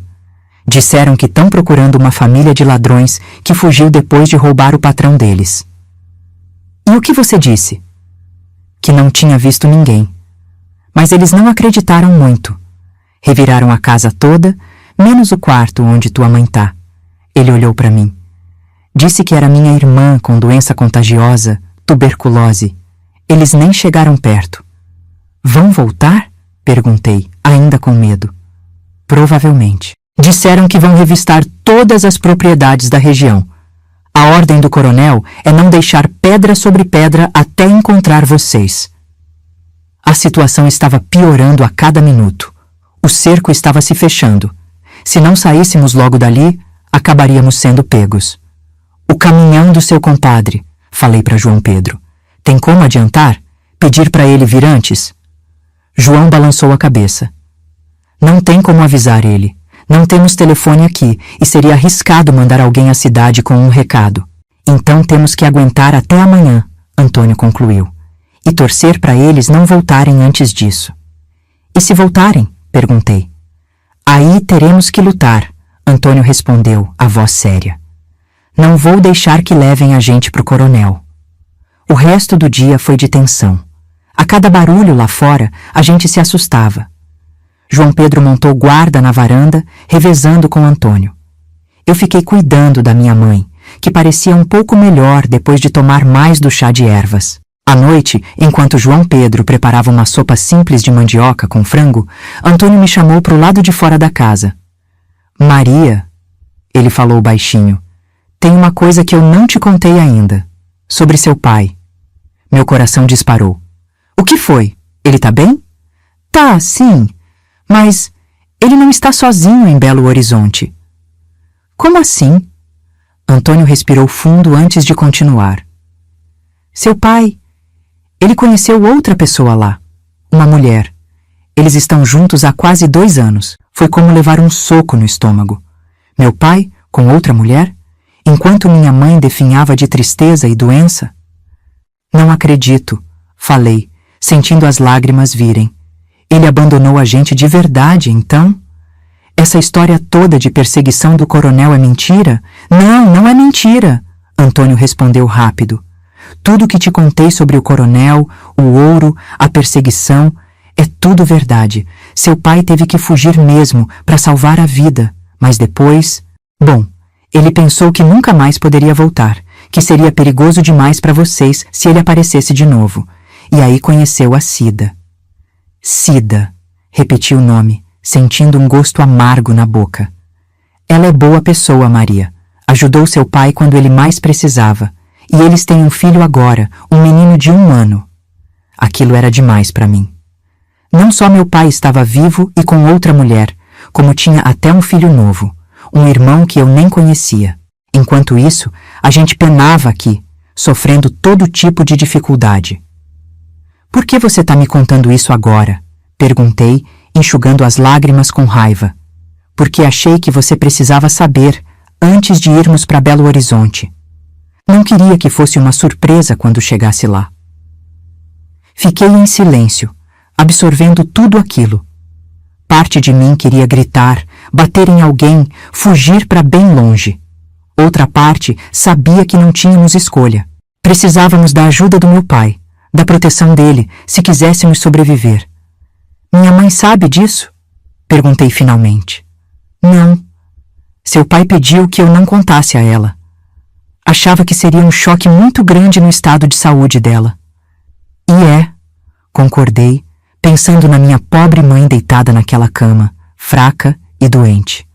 Disseram que estão procurando uma família de ladrões que fugiu depois de roubar o patrão deles. E o que você disse? Que não tinha visto ninguém. Mas eles não acreditaram muito. Reviraram a casa toda, menos o quarto onde tua mãe tá. Ele olhou para mim. Disse que era minha irmã com doença contagiosa, tuberculose. Eles nem chegaram perto. Vão voltar? Perguntei, ainda com medo. Provavelmente. Disseram que vão revistar todas as propriedades da região. A ordem do coronel é não deixar pedra sobre pedra até encontrar vocês. A situação estava piorando a cada minuto. O cerco estava se fechando. Se não saíssemos logo dali, acabaríamos sendo pegos. O caminhão do seu compadre, falei para João Pedro. Tem como adiantar? Pedir para ele vir antes? João balançou a cabeça. Não tem como avisar ele. Não temos telefone aqui e seria arriscado mandar alguém à cidade com um recado. Então temos que aguentar até amanhã, Antônio concluiu. E torcer para eles não voltarem antes disso. E se voltarem? Perguntei. Aí teremos que lutar, Antônio respondeu, a voz séria. Não vou deixar que levem a gente pro coronel. O resto do dia foi de tensão. A cada barulho lá fora, a gente se assustava. João Pedro montou guarda na varanda, revezando com Antônio. Eu fiquei cuidando da minha mãe, que parecia um pouco melhor depois de tomar mais do chá de ervas. À noite, enquanto João Pedro preparava uma sopa simples de mandioca com frango, Antônio me chamou para o lado de fora da casa. Maria, ele falou baixinho, tem uma coisa que eu não te contei ainda, sobre seu pai. Meu coração disparou. O que foi? Ele tá bem? Tá, sim, mas ele não está sozinho em Belo Horizonte. Como assim? Antônio respirou fundo antes de continuar. Seu pai, ele conheceu outra pessoa lá, uma mulher. Eles estão juntos há quase 2 anos. Foi como levar um soco no estômago. Meu pai, com outra mulher, enquanto minha mãe definhava de tristeza e doença. Não acredito, falei, sentindo as lágrimas virem. Ele abandonou a gente de verdade, então? Essa história toda de perseguição do coronel é mentira? Não, não é mentira, Antônio respondeu rápido. Tudo que te contei sobre o coronel, o ouro, a perseguição, é tudo verdade. Seu pai teve que fugir mesmo para salvar a vida, mas depois... Bom, ele pensou que nunca mais poderia voltar, que seria perigoso demais para vocês se ele aparecesse de novo. E aí conheceu a Cida. Cida, repetiu o nome, sentindo um gosto amargo na boca. Ela é boa pessoa, Maria. Ajudou seu pai quando ele mais precisava. E eles têm um filho agora, um menino de 1 ano. Aquilo era demais para mim. Não só meu pai estava vivo e com outra mulher, como tinha até um filho novo, um irmão que eu nem conhecia. Enquanto isso, a gente penava aqui, sofrendo todo tipo de dificuldade. Por que você está me contando isso agora? Perguntei, enxugando as lágrimas com raiva. Porque achei que você precisava saber, antes de irmos para Belo Horizonte. Não queria que fosse uma surpresa quando chegasse lá. Fiquei em silêncio, absorvendo tudo aquilo. Parte de mim queria gritar, bater em alguém, fugir para bem longe. Outra parte sabia que não tínhamos escolha. Precisávamos da ajuda do meu pai, da proteção dele, se quiséssemos sobreviver. Minha mãe sabe disso? Perguntei finalmente. Não. Seu pai pediu que eu não contasse a ela. Achava que seria um choque muito grande no estado de saúde dela. E concordei, pensando na minha pobre mãe deitada naquela cama, fraca e doente.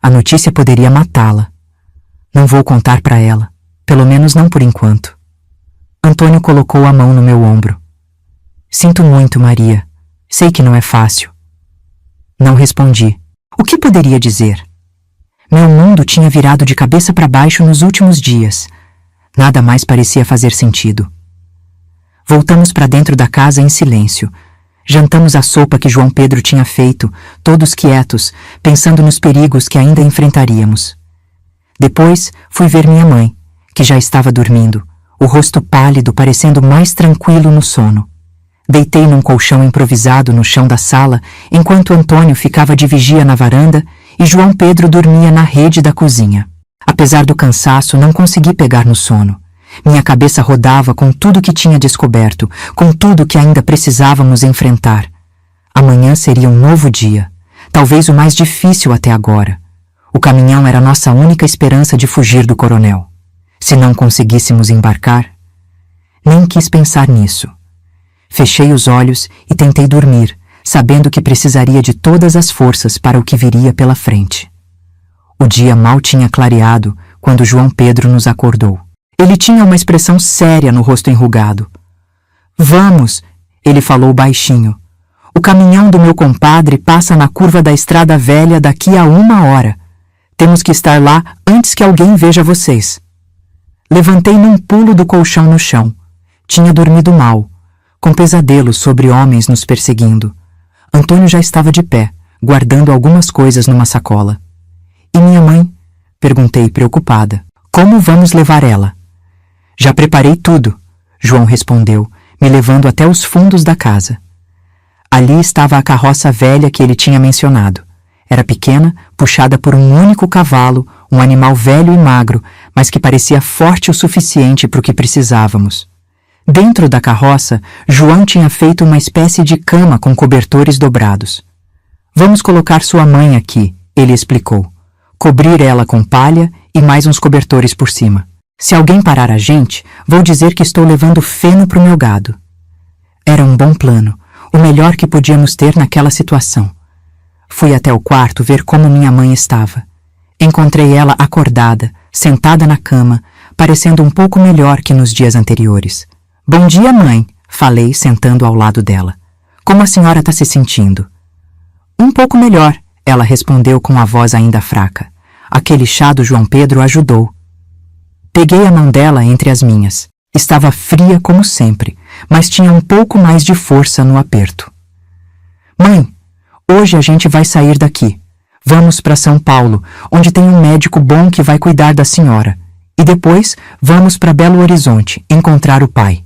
A notícia poderia matá-la. Não vou contar para ela, pelo menos não por enquanto. Antônio colocou a mão no meu ombro. Sinto muito, Maria. Sei que não é fácil. Não respondi. O que poderia dizer? Meu mundo tinha virado de cabeça para baixo nos últimos dias. Nada mais parecia fazer sentido. Voltamos para dentro da casa em silêncio. Jantamos a sopa que João Pedro tinha feito, todos quietos, pensando nos perigos que ainda enfrentaríamos. Depois fui ver minha mãe, que já estava dormindo, o rosto pálido parecendo mais tranquilo no sono. Deitei num colchão improvisado no chão da sala, enquanto Antônio ficava de vigia na varanda e João Pedro dormia na rede da cozinha. Apesar do cansaço, não consegui pegar no sono. Minha cabeça rodava com tudo que tinha descoberto, com tudo que ainda precisávamos enfrentar. Amanhã seria um novo dia, talvez o mais difícil até agora. O caminhão era nossa única esperança de fugir do coronel. Se não conseguíssemos embarcar, nem quis pensar nisso. Fechei os olhos e tentei dormir, sabendo que precisaria de todas as forças para o que viria pela frente. O dia mal tinha clareado quando João Pedro nos acordou. Ele tinha uma expressão séria no rosto enrugado. Vamos, ele falou baixinho. O caminhão do meu compadre passa na curva da estrada velha daqui a 1 hora. Temos que estar lá antes que alguém veja vocês. Levantei num pulo do colchão no chão. Tinha dormido mal, com pesadelos sobre homens nos perseguindo. Antônio já estava de pé, guardando algumas coisas numa sacola. E minha mãe? Perguntei preocupada. Como vamos levar ela? Já preparei tudo, João respondeu, me levando até os fundos da casa. Ali estava a carroça velha que ele tinha mencionado. Era pequena, puxada por um único cavalo, um animal velho e magro, mas que parecia forte o suficiente para o que precisávamos. Dentro da carroça, João tinha feito uma espécie de cama com cobertores dobrados. Vamos colocar sua mãe aqui, ele explicou. Cobrir ela com palha e mais uns cobertores por cima. Se alguém parar a gente, vou dizer que estou levando feno pro meu gado. Era um bom plano, o melhor que podíamos ter naquela situação. Fui até o quarto ver como minha mãe estava. Encontrei ela acordada, sentada na cama, parecendo um pouco melhor que nos dias anteriores. Bom dia, mãe, falei, sentando ao lado dela. Como a senhora está se sentindo? Um pouco melhor, ela respondeu com a voz ainda fraca. Aquele chá do João Pedro ajudou. Peguei a mão dela entre as minhas. Estava fria como sempre, mas tinha um pouco mais de força no aperto. Mãe, hoje a gente vai sair daqui. Vamos para São Paulo, onde tem um médico bom que vai cuidar da senhora. E depois vamos para Belo Horizonte encontrar o pai.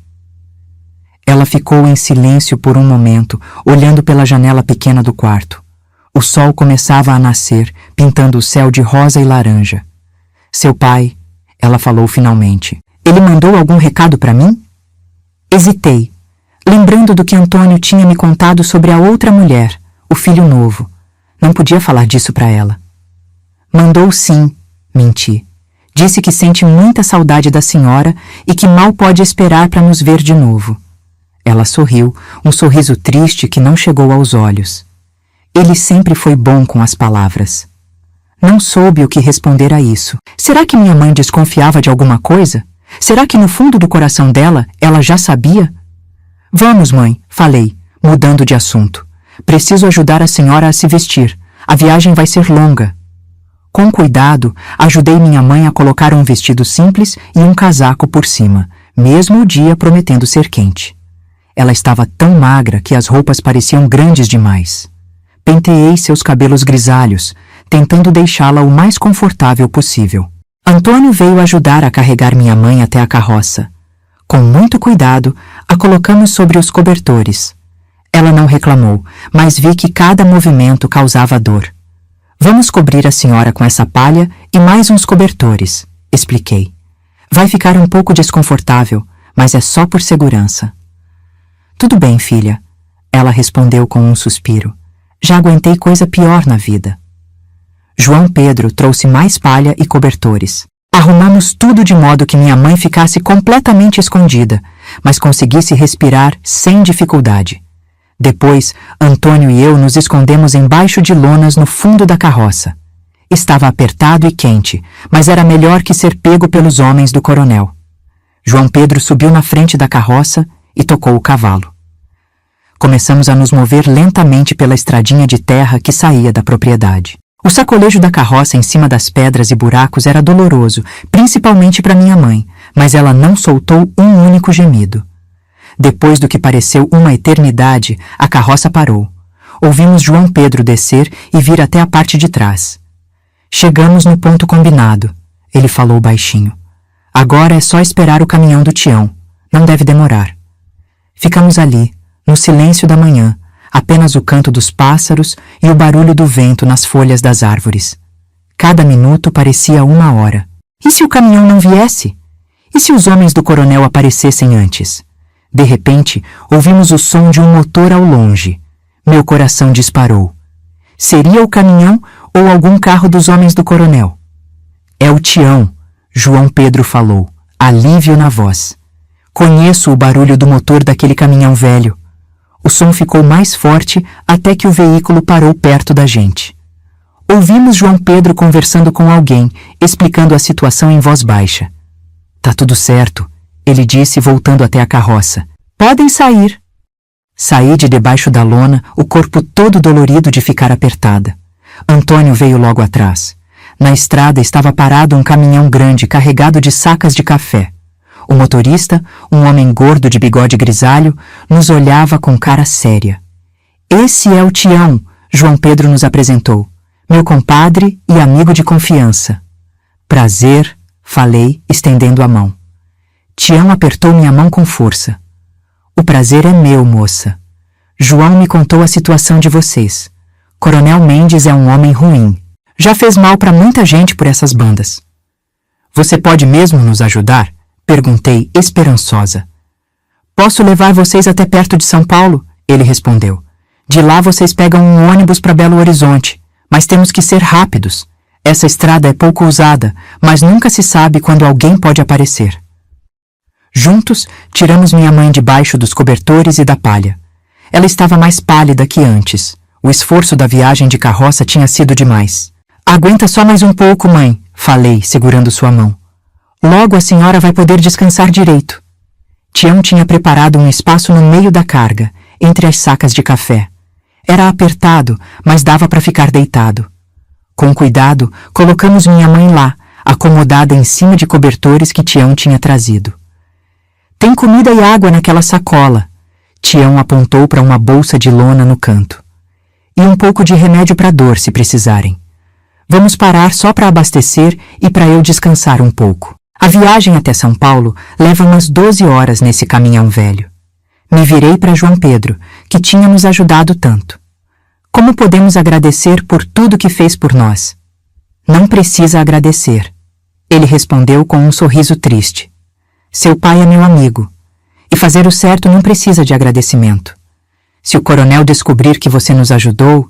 Ela ficou em silêncio por um momento, olhando pela janela pequena do quarto. O sol começava a nascer, pintando o céu de rosa e laranja. Seu pai, ela falou finalmente. Ele mandou algum recado para mim? Hesitei, lembrando do que Antônio tinha me contado sobre a outra mulher, o filho novo. Não podia falar disso para ela. Mandou sim, menti. Disse que sente muita saudade da senhora e que mal pode esperar para nos ver de novo. Ela sorriu, um sorriso triste que não chegou aos olhos. Ele sempre foi bom com as palavras. Não soube o que responder a isso. Será que minha mãe desconfiava de alguma coisa? Será que no fundo do coração dela, ela já sabia? Vamos, mãe, falei, mudando de assunto. Preciso ajudar a senhora a se vestir. A viagem vai ser longa. Com cuidado, ajudei minha mãe a colocar um vestido simples e um casaco por cima, mesmo o dia prometendo ser quente. Ela estava tão magra que as roupas pareciam grandes demais. Penteei seus cabelos grisalhos, tentando deixá-la o mais confortável possível. Antônio veio ajudar a carregar minha mãe até a carroça. Com muito cuidado, a colocamos sobre os cobertores. Ela não reclamou, mas vi que cada movimento causava dor. Vamos cobrir a senhora com essa palha e mais uns cobertores, expliquei. Vai ficar um pouco desconfortável, mas é só por segurança. Tudo bem, filha, ela respondeu com um suspiro. Já aguentei coisa pior na vida. João Pedro trouxe mais palha e cobertores. Arrumamos tudo de modo que minha mãe ficasse completamente escondida, mas conseguisse respirar sem dificuldade. Depois, Antônio e eu nos escondemos embaixo de lonas no fundo da carroça. Estava apertado e quente, mas era melhor que ser pego pelos homens do coronel. João Pedro subiu na frente da carroça e tocou o cavalo. Começamos a nos mover lentamente pela estradinha de terra que saía da propriedade. O sacolejo da carroça em cima das pedras e buracos era doloroso, principalmente para minha mãe, mas ela não soltou um único gemido. Depois do que pareceu uma eternidade, a carroça parou. Ouvimos João Pedro descer e vir até a parte de trás. Chegamos no ponto combinado, ele falou baixinho. Agora é só esperar o caminhão do Tião. Não deve demorar. Ficamos ali, no silêncio da manhã, apenas o canto dos pássaros e o barulho do vento nas folhas das árvores. Cada minuto parecia uma hora. E se o caminhão não viesse? E se os homens do coronel aparecessem antes? De repente, ouvimos o som de um motor ao longe. Meu coração disparou. Seria o caminhão ou algum carro dos homens do coronel? É o Tião, João Pedro falou, alívio na voz. Conheço o barulho do motor daquele caminhão velho. O som ficou mais forte até que o veículo parou perto da gente. Ouvimos João Pedro conversando com alguém, explicando a situação em voz baixa. Tá tudo certo, ele disse voltando até a carroça. Podem sair. Saí de debaixo da lona, o corpo todo dolorido de ficar apertada. Antônio veio logo atrás. Na estrada estava parado um caminhão grande carregado de sacas de café. O motorista, um homem gordo de bigode grisalho, nos olhava com cara séria. Esse é o Tião, João Pedro nos apresentou. Meu compadre e amigo de confiança. Prazer, falei, estendendo a mão. Tião apertou minha mão com força. O prazer é meu, moça. João me contou a situação de vocês. Coronel Mendes é um homem ruim. Já fez mal para muita gente por essas bandas. Você pode mesmo nos ajudar? Perguntei, esperançosa. Posso levar vocês até perto de São Paulo? Ele respondeu. De lá vocês pegam um ônibus para Belo Horizonte, mas temos que ser rápidos. Essa estrada é pouco usada, mas nunca se sabe quando alguém pode aparecer. Juntos, tiramos minha mãe debaixo dos cobertores e da palha. Ela estava mais pálida que antes. O esforço da viagem de carroça tinha sido demais. Aguenta só mais um pouco, mãe, falei, segurando sua mão. Logo a senhora vai poder descansar direito. Tião tinha preparado um espaço no meio da carga, entre as sacas de café. Era apertado, mas dava para ficar deitado. Com cuidado, colocamos minha mãe lá, acomodada em cima de cobertores que Tião tinha trazido. Tem comida e água naquela sacola. Tião apontou para uma bolsa de lona no canto. E um pouco de remédio para dor, se precisarem. Vamos parar só para abastecer e para eu descansar um pouco. A viagem até São Paulo leva umas 12 horas nesse caminhão velho. Me virei para João Pedro, que tinha nos ajudado tanto. Como podemos agradecer por tudo que fez por nós? Não precisa agradecer. Ele respondeu com um sorriso triste. Seu pai é meu amigo. E fazer o certo não precisa de agradecimento. Se o coronel descobrir que você nos ajudou,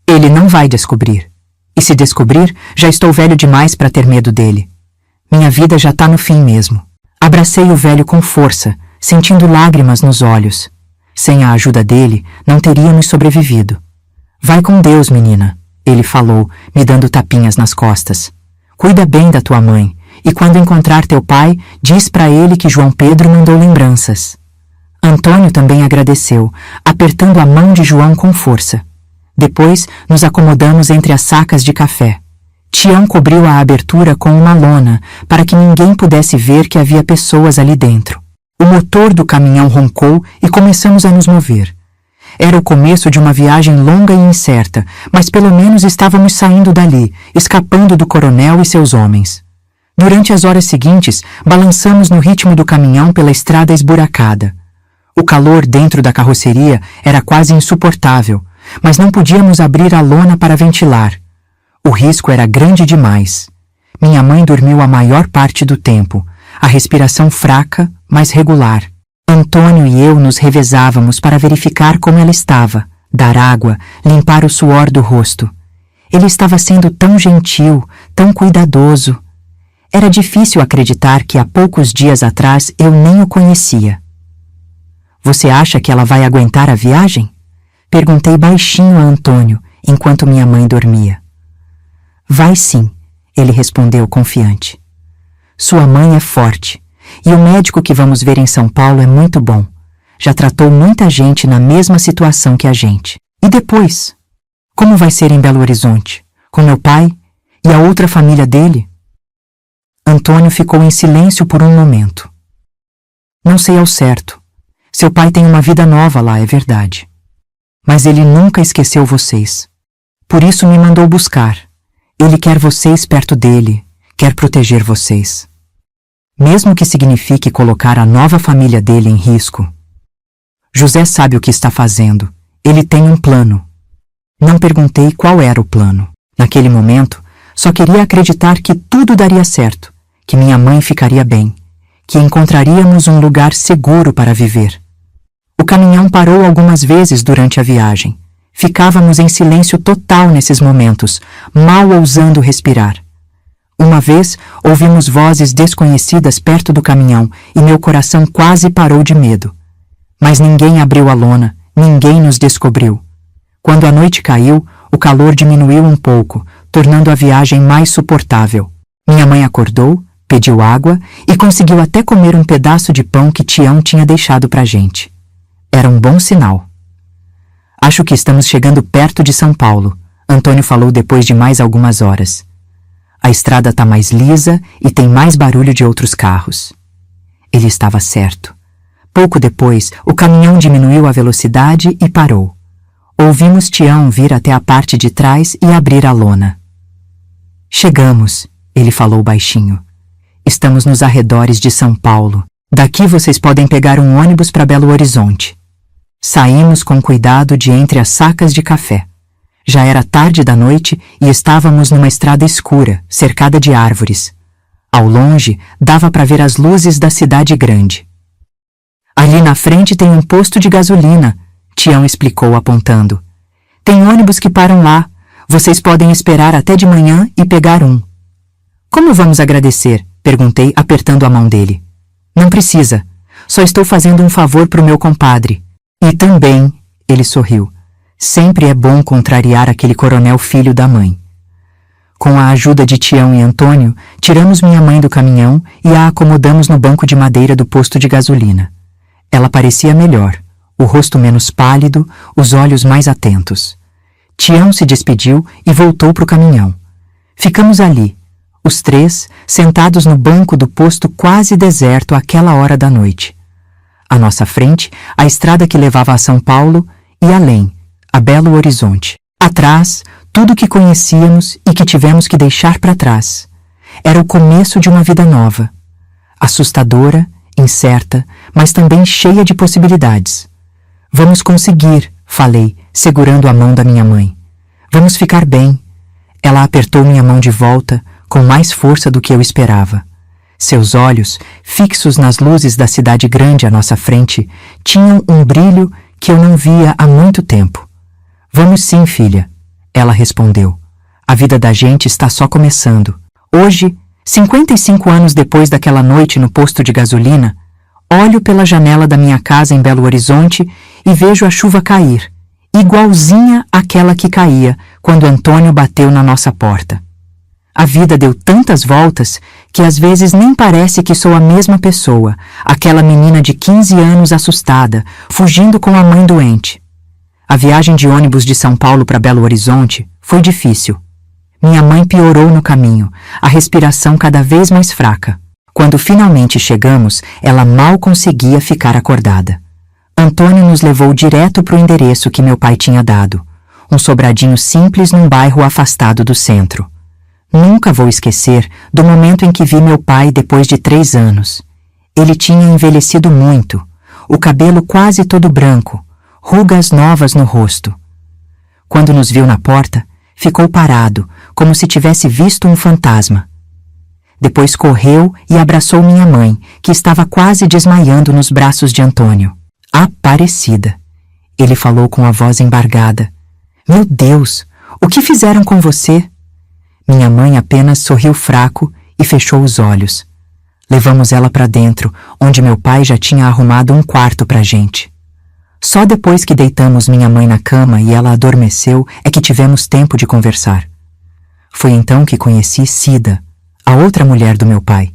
ele não vai descobrir. E se descobrir, já estou velho demais para ter medo dele. Minha vida já está no fim mesmo. Abracei o velho com força, sentindo lágrimas nos olhos. Sem a ajuda dele, não teríamos sobrevivido. Vai com Deus, menina, ele falou, me dando tapinhas nas costas. Cuida bem da tua mãe, e quando encontrar teu pai, diz para ele que João Pedro mandou lembranças. Antônio também agradeceu, apertando a mão de João com força. Depois, nos acomodamos entre as sacas de café. Tião cobriu a abertura com uma lona, para que ninguém pudesse ver que havia pessoas ali dentro. O motor do caminhão roncou e começamos a nos mover. Era o começo de uma viagem longa e incerta, mas pelo menos estávamos saindo dali, escapando do coronel e seus homens. Durante as horas seguintes, balançamos no ritmo do caminhão pela estrada esburacada. O calor dentro da carroceria era quase insuportável, mas não podíamos abrir a lona para ventilar. O risco era grande demais. Minha mãe dormiu a maior parte do tempo, a respiração fraca, mas regular. Antônio e eu nos revezávamos para verificar como ela estava, dar água, limpar o suor do rosto. Ele estava sendo tão gentil, tão cuidadoso. Era difícil acreditar que há poucos dias atrás eu nem o conhecia. Você acha que ela vai aguentar a viagem? Perguntei baixinho a Antônio, enquanto minha mãe dormia. Vai sim, ele respondeu confiante. Sua mãe é forte, e o médico que vamos ver em São Paulo é muito bom. Já tratou muita gente na mesma situação que a gente. E depois? Como vai ser em Belo Horizonte? Com meu pai? E a outra família dele? Antônio ficou em silêncio por um momento. Não sei ao certo. Seu pai tem uma vida nova lá, é verdade. Mas ele nunca esqueceu vocês. Por isso me mandou buscar. Ele quer vocês perto dele, quer proteger vocês. Mesmo que signifique colocar a nova família dele em risco. José sabe o que está fazendo. Ele tem um plano. Não perguntei qual era o plano. Naquele momento, só queria acreditar que tudo daria certo, que minha mãe ficaria bem, que encontraríamos um lugar seguro para viver. O caminhão parou algumas vezes durante a viagem. Ficávamos em silêncio total nesses momentos, mal ousando respirar. Uma vez, ouvimos vozes desconhecidas perto do caminhão e meu coração quase parou de medo. Mas ninguém abriu a lona, ninguém nos descobriu. Quando a noite caiu, o calor diminuiu um pouco, tornando a viagem mais suportável. Minha mãe acordou, pediu água e conseguiu até comer um pedaço de pão que Tião tinha deixado pra gente. Era um bom sinal. Acho que estamos chegando perto de São Paulo, Antônio falou depois de mais algumas horas. A estrada está mais lisa e tem mais barulho de outros carros. Ele estava certo. Pouco depois, o caminhão diminuiu a velocidade e parou. Ouvimos Tião vir até a parte de trás e abrir a lona. Chegamos, ele falou baixinho. Estamos nos arredores de São Paulo. Daqui vocês podem pegar um ônibus para Belo Horizonte. Saímos com cuidado de entre as sacas de café. Já era tarde da noite e estávamos numa estrada escura, cercada de árvores. Ao longe, dava para ver as luzes da cidade grande. Ali na frente tem um posto de gasolina, Tião explicou apontando. Tem ônibus que param lá. Vocês podem esperar até de manhã e pegar um. Como vamos agradecer? Perguntei, apertando a mão dele. Não precisa. Só estou fazendo um favor pro meu compadre. E também, ele sorriu, sempre é bom contrariar aquele coronel filho da mãe. Com a ajuda de Tião e Antônio, tiramos minha mãe do caminhão e a acomodamos no banco de madeira do posto de gasolina. Ela parecia melhor, o rosto menos pálido, os olhos mais atentos. Tião se despediu e voltou pro caminhão. Ficamos ali, os três, sentados no banco do posto quase deserto àquela hora da noite. À nossa frente, a estrada que levava a São Paulo e além, a Belo Horizonte. Atrás, tudo que conhecíamos e que tivemos que deixar para trás. Era o começo de uma vida nova, assustadora incerta, mas também cheia de possibilidades. Vamos conseguir, falei, segurando a mão da minha mãe. Vamos ficar bem. Ela apertou minha mão de volta, com mais força do que eu esperava. Seus olhos, fixos nas luzes da cidade grande à nossa frente, tinham um brilho que eu não via há muito tempo. Vamos sim, filha, ela respondeu. A vida da gente está só começando. Hoje, 55 anos depois daquela noite no posto de gasolina, olho pela janela da minha casa em Belo Horizonte e vejo a chuva cair, igualzinha àquela que caía quando Antônio bateu na nossa porta. A vida deu tantas voltas que às vezes nem parece que sou a mesma pessoa, aquela menina de 15 anos assustada, fugindo com a mãe doente. A viagem de ônibus de São Paulo para Belo Horizonte foi difícil. Minha mãe piorou no caminho, a respiração cada vez mais fraca. Quando finalmente chegamos, ela mal conseguia ficar acordada. Antônio nos levou direto para o endereço que meu pai tinha dado, um sobradinho simples num bairro afastado do centro. Nunca vou esquecer do momento em que vi meu pai depois de 3 anos. Ele tinha envelhecido muito, o cabelo quase todo branco, rugas novas no rosto. Quando nos viu na porta, ficou parado, como se tivesse visto um fantasma. Depois correu e abraçou minha mãe, que estava quase desmaiando nos braços de Antônio. Aparecida. Ele falou com a voz embargada. Meu Deus, o que fizeram com você? Minha mãe apenas sorriu fraco e fechou os olhos. Levamos ela para dentro, onde meu pai já tinha arrumado um quarto para a gente. Só depois que deitamos minha mãe na cama e ela adormeceu é que tivemos tempo de conversar. Foi então que conheci Cida, a outra mulher do meu pai.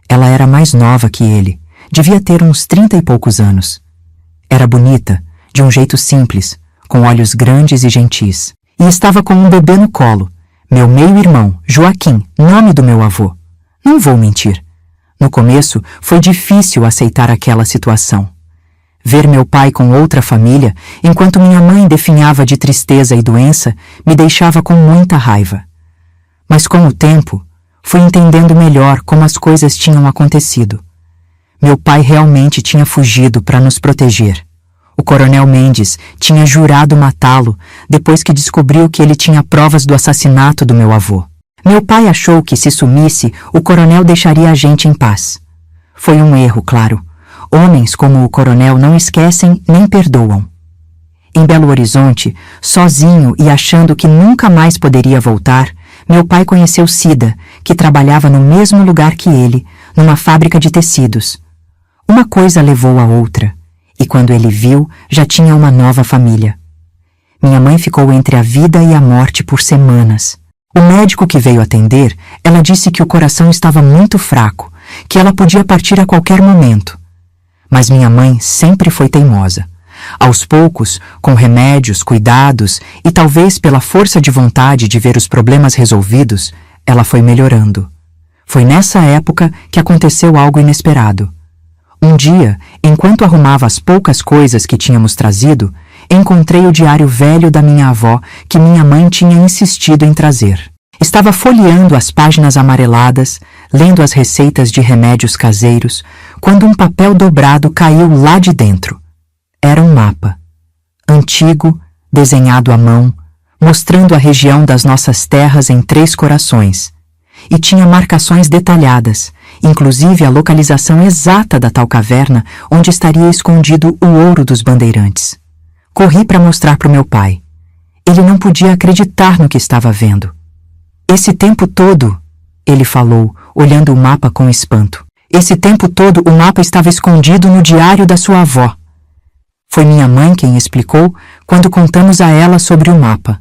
Ela era mais nova que ele, devia ter uns 30 e poucos anos. Era bonita, de um jeito simples, com olhos grandes e gentis, e estava com um bebê no colo, meu meio-irmão, Joaquim, nome do meu avô. Não vou mentir. No começo, foi difícil aceitar aquela situação. Ver meu pai com outra família, enquanto minha mãe definhava de tristeza e doença, me deixava com muita raiva. Mas com o tempo, fui entendendo melhor como as coisas tinham acontecido. Meu pai realmente tinha fugido para nos proteger. O coronel Mendes tinha jurado matá-lo depois que descobriu que ele tinha provas do assassinato do meu avô. Meu pai achou que, se sumisse, o coronel deixaria a gente em paz. Foi um erro, claro. Homens como o coronel não esquecem nem perdoam. Em Belo Horizonte, sozinho e achando que nunca mais poderia voltar, meu pai conheceu Cida, que trabalhava no mesmo lugar que ele, numa fábrica de tecidos. Uma coisa levou a outra. E quando ele viu, já tinha uma nova família. Minha mãe ficou entre a vida e a morte por semanas. O médico que veio atender, ela disse que o coração estava muito fraco, que ela podia partir a qualquer momento. Mas minha mãe sempre foi teimosa. Aos poucos, com remédios, cuidados e talvez pela força de vontade de ver os problemas resolvidos, ela foi melhorando. Foi nessa época que aconteceu algo inesperado. Um dia, enquanto arrumava as poucas coisas que tínhamos trazido, encontrei o diário velho da minha avó que minha mãe tinha insistido em trazer. Estava folheando as páginas amareladas, lendo as receitas de remédios caseiros, quando um papel dobrado caiu lá de dentro. Era um mapa. Antigo, desenhado à mão, mostrando a região das nossas terras em 3 corações. E tinha marcações detalhadas, inclusive a localização exata da tal caverna onde estaria escondido o ouro dos bandeirantes. Corri para mostrar para o meu pai. Ele não podia acreditar no que estava vendo. Esse tempo todo, ele falou, olhando o mapa com espanto. Esse tempo todo o mapa estava escondido no diário da sua avó. Foi minha mãe quem explicou quando contamos a ela sobre o mapa.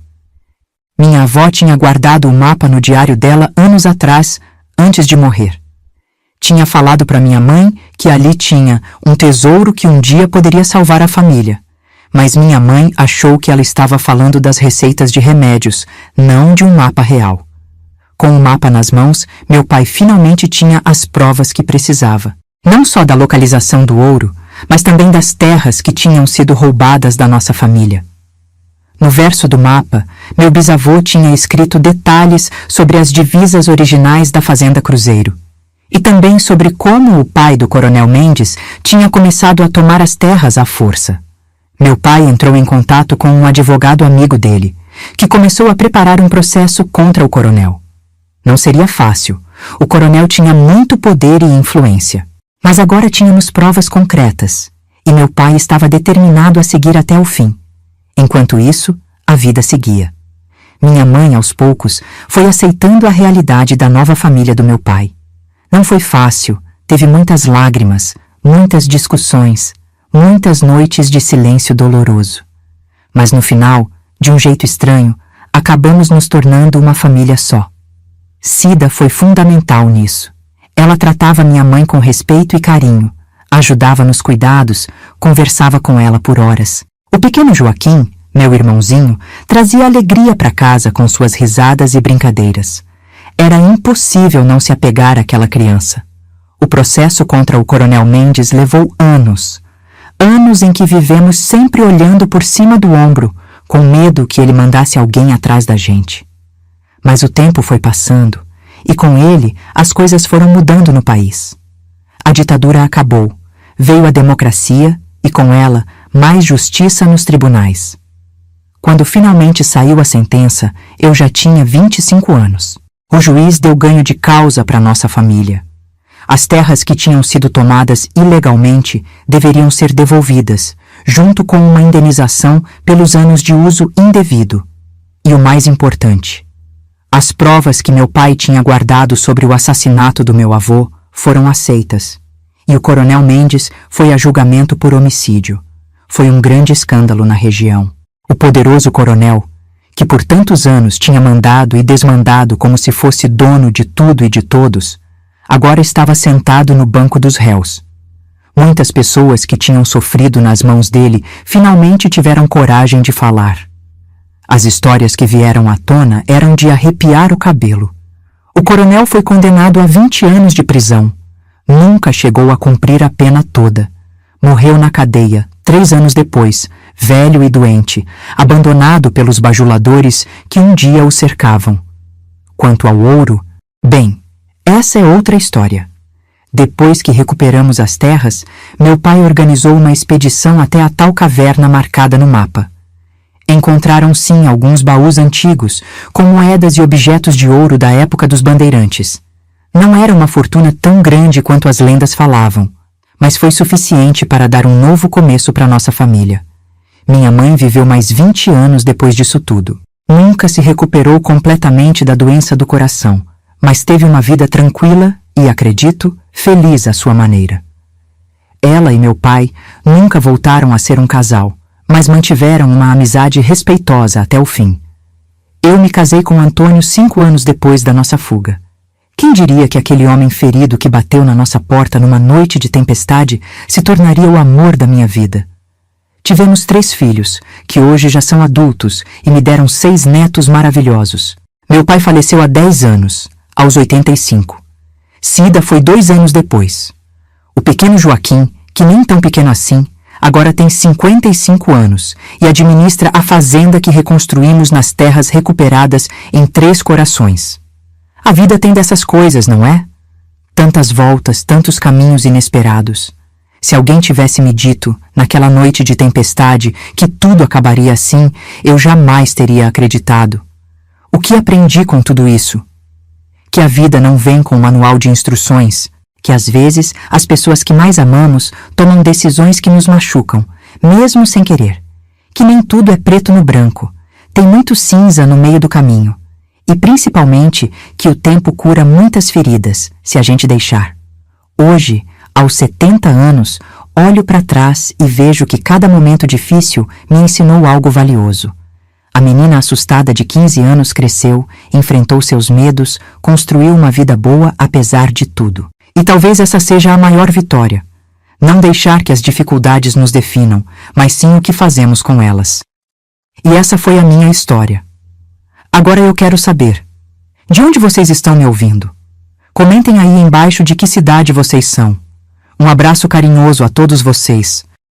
Minha avó tinha guardado o mapa no diário dela anos atrás, antes de morrer. Tinha falado para minha mãe que ali tinha um tesouro que um dia poderia salvar a família. Mas minha mãe achou que ela estava falando das receitas de remédios, não de um mapa real. Com o mapa nas mãos, meu pai finalmente tinha as provas que precisava. Não só da localização do ouro, mas também das terras que tinham sido roubadas da nossa família. No verso do mapa, meu bisavô tinha escrito detalhes sobre as divisas originais da Fazenda Cruzeiro. E também sobre como o pai do Coronel Mendes tinha começado a tomar as terras à força. Meu pai entrou em contato com um advogado amigo dele, que começou a preparar um processo contra o coronel. Não seria fácil. O coronel tinha muito poder e influência. Mas agora tínhamos provas concretas, e meu pai estava determinado a seguir até o fim. Enquanto isso, a vida seguia. Minha mãe, aos poucos, foi aceitando a realidade da nova família do meu pai. Não foi fácil, teve muitas lágrimas, muitas discussões, muitas noites de silêncio doloroso. Mas no final, de um jeito estranho, acabamos nos tornando uma família só. Cida foi fundamental nisso. Ela tratava minha mãe com respeito e carinho, ajudava nos cuidados, conversava com ela por horas. O pequeno Joaquim, meu irmãozinho, trazia alegria para casa com suas risadas e brincadeiras. Era impossível não se apegar àquela criança. O processo contra o Coronel Mendes levou anos. Anos em que vivemos sempre olhando por cima do ombro, com medo que ele mandasse alguém atrás da gente. Mas o tempo foi passando, e com ele as coisas foram mudando no país. A ditadura acabou, veio a democracia e com ela mais justiça nos tribunais. Quando finalmente saiu a sentença, eu já tinha 25 anos. O juiz deu ganho de causa para nossa família. As terras que tinham sido tomadas ilegalmente deveriam ser devolvidas, junto com uma indenização pelos anos de uso indevido. E o mais importante, as provas que meu pai tinha guardado sobre o assassinato do meu avô foram aceitas, e o Coronel Mendes foi a julgamento por homicídio. Foi um grande escândalo na região. O poderoso coronel, que por tantos anos tinha mandado e desmandado como se fosse dono de tudo e de todos, agora estava sentado no banco dos réus. Muitas pessoas que tinham sofrido nas mãos dele finalmente tiveram coragem de falar. As histórias que vieram à tona eram de arrepiar o cabelo. O coronel foi condenado a 20 anos de prisão. Nunca chegou a cumprir a pena toda. Morreu na cadeia, 3 anos depois, velho e doente, abandonado pelos bajuladores que um dia o cercavam. Quanto ao ouro, bem, essa é outra história. Depois que recuperamos as terras, meu pai organizou uma expedição até a tal caverna marcada no mapa. Encontraram sim alguns baús antigos, com moedas e objetos de ouro da época dos bandeirantes. Não era uma fortuna tão grande quanto as lendas falavam, mas foi suficiente para dar um novo começo para nossa família. Minha mãe viveu mais 20 anos depois disso tudo. Nunca se recuperou completamente da doença do coração, mas teve uma vida tranquila e, acredito, feliz à sua maneira. Ela e meu pai nunca voltaram a ser um casal, mas mantiveram uma amizade respeitosa até o fim. Eu me casei com Antônio 5 anos depois da nossa fuga. Quem diria que aquele homem ferido que bateu na nossa porta numa noite de tempestade se tornaria o amor da minha vida? Tivemos 3 filhos, que hoje já são adultos e me deram 6 netos maravilhosos. Meu pai faleceu há 10 anos, aos 85. Cida foi 2 anos depois. O pequeno Joaquim, que nem tão pequeno assim, agora tem 55 anos e administra a fazenda que reconstruímos nas terras recuperadas em 3 Corações. A vida tem dessas coisas, não é? Tantas voltas, tantos caminhos inesperados. Se alguém tivesse me dito, naquela noite de tempestade, que tudo acabaria assim, eu jamais teria acreditado. O que aprendi com tudo isso? Que a vida não vem com um manual de instruções, que às vezes as pessoas que mais amamos tomam decisões que nos machucam, mesmo sem querer. Que nem tudo é preto no branco, tem muito cinza no meio do caminho. E principalmente que o tempo cura muitas feridas, se a gente deixar. Hoje, aos 70 anos, olho para trás e vejo que cada momento difícil me ensinou algo valioso. A menina assustada de 15 anos cresceu, enfrentou seus medos, construiu uma vida boa apesar de tudo. E talvez essa seja a maior vitória. Não deixar que as dificuldades nos definam, mas sim o que fazemos com elas. E essa foi a minha história. Agora eu quero saber, de onde vocês estão me ouvindo? Comentem aí embaixo de que cidade vocês são. Um abraço carinhoso a todos vocês.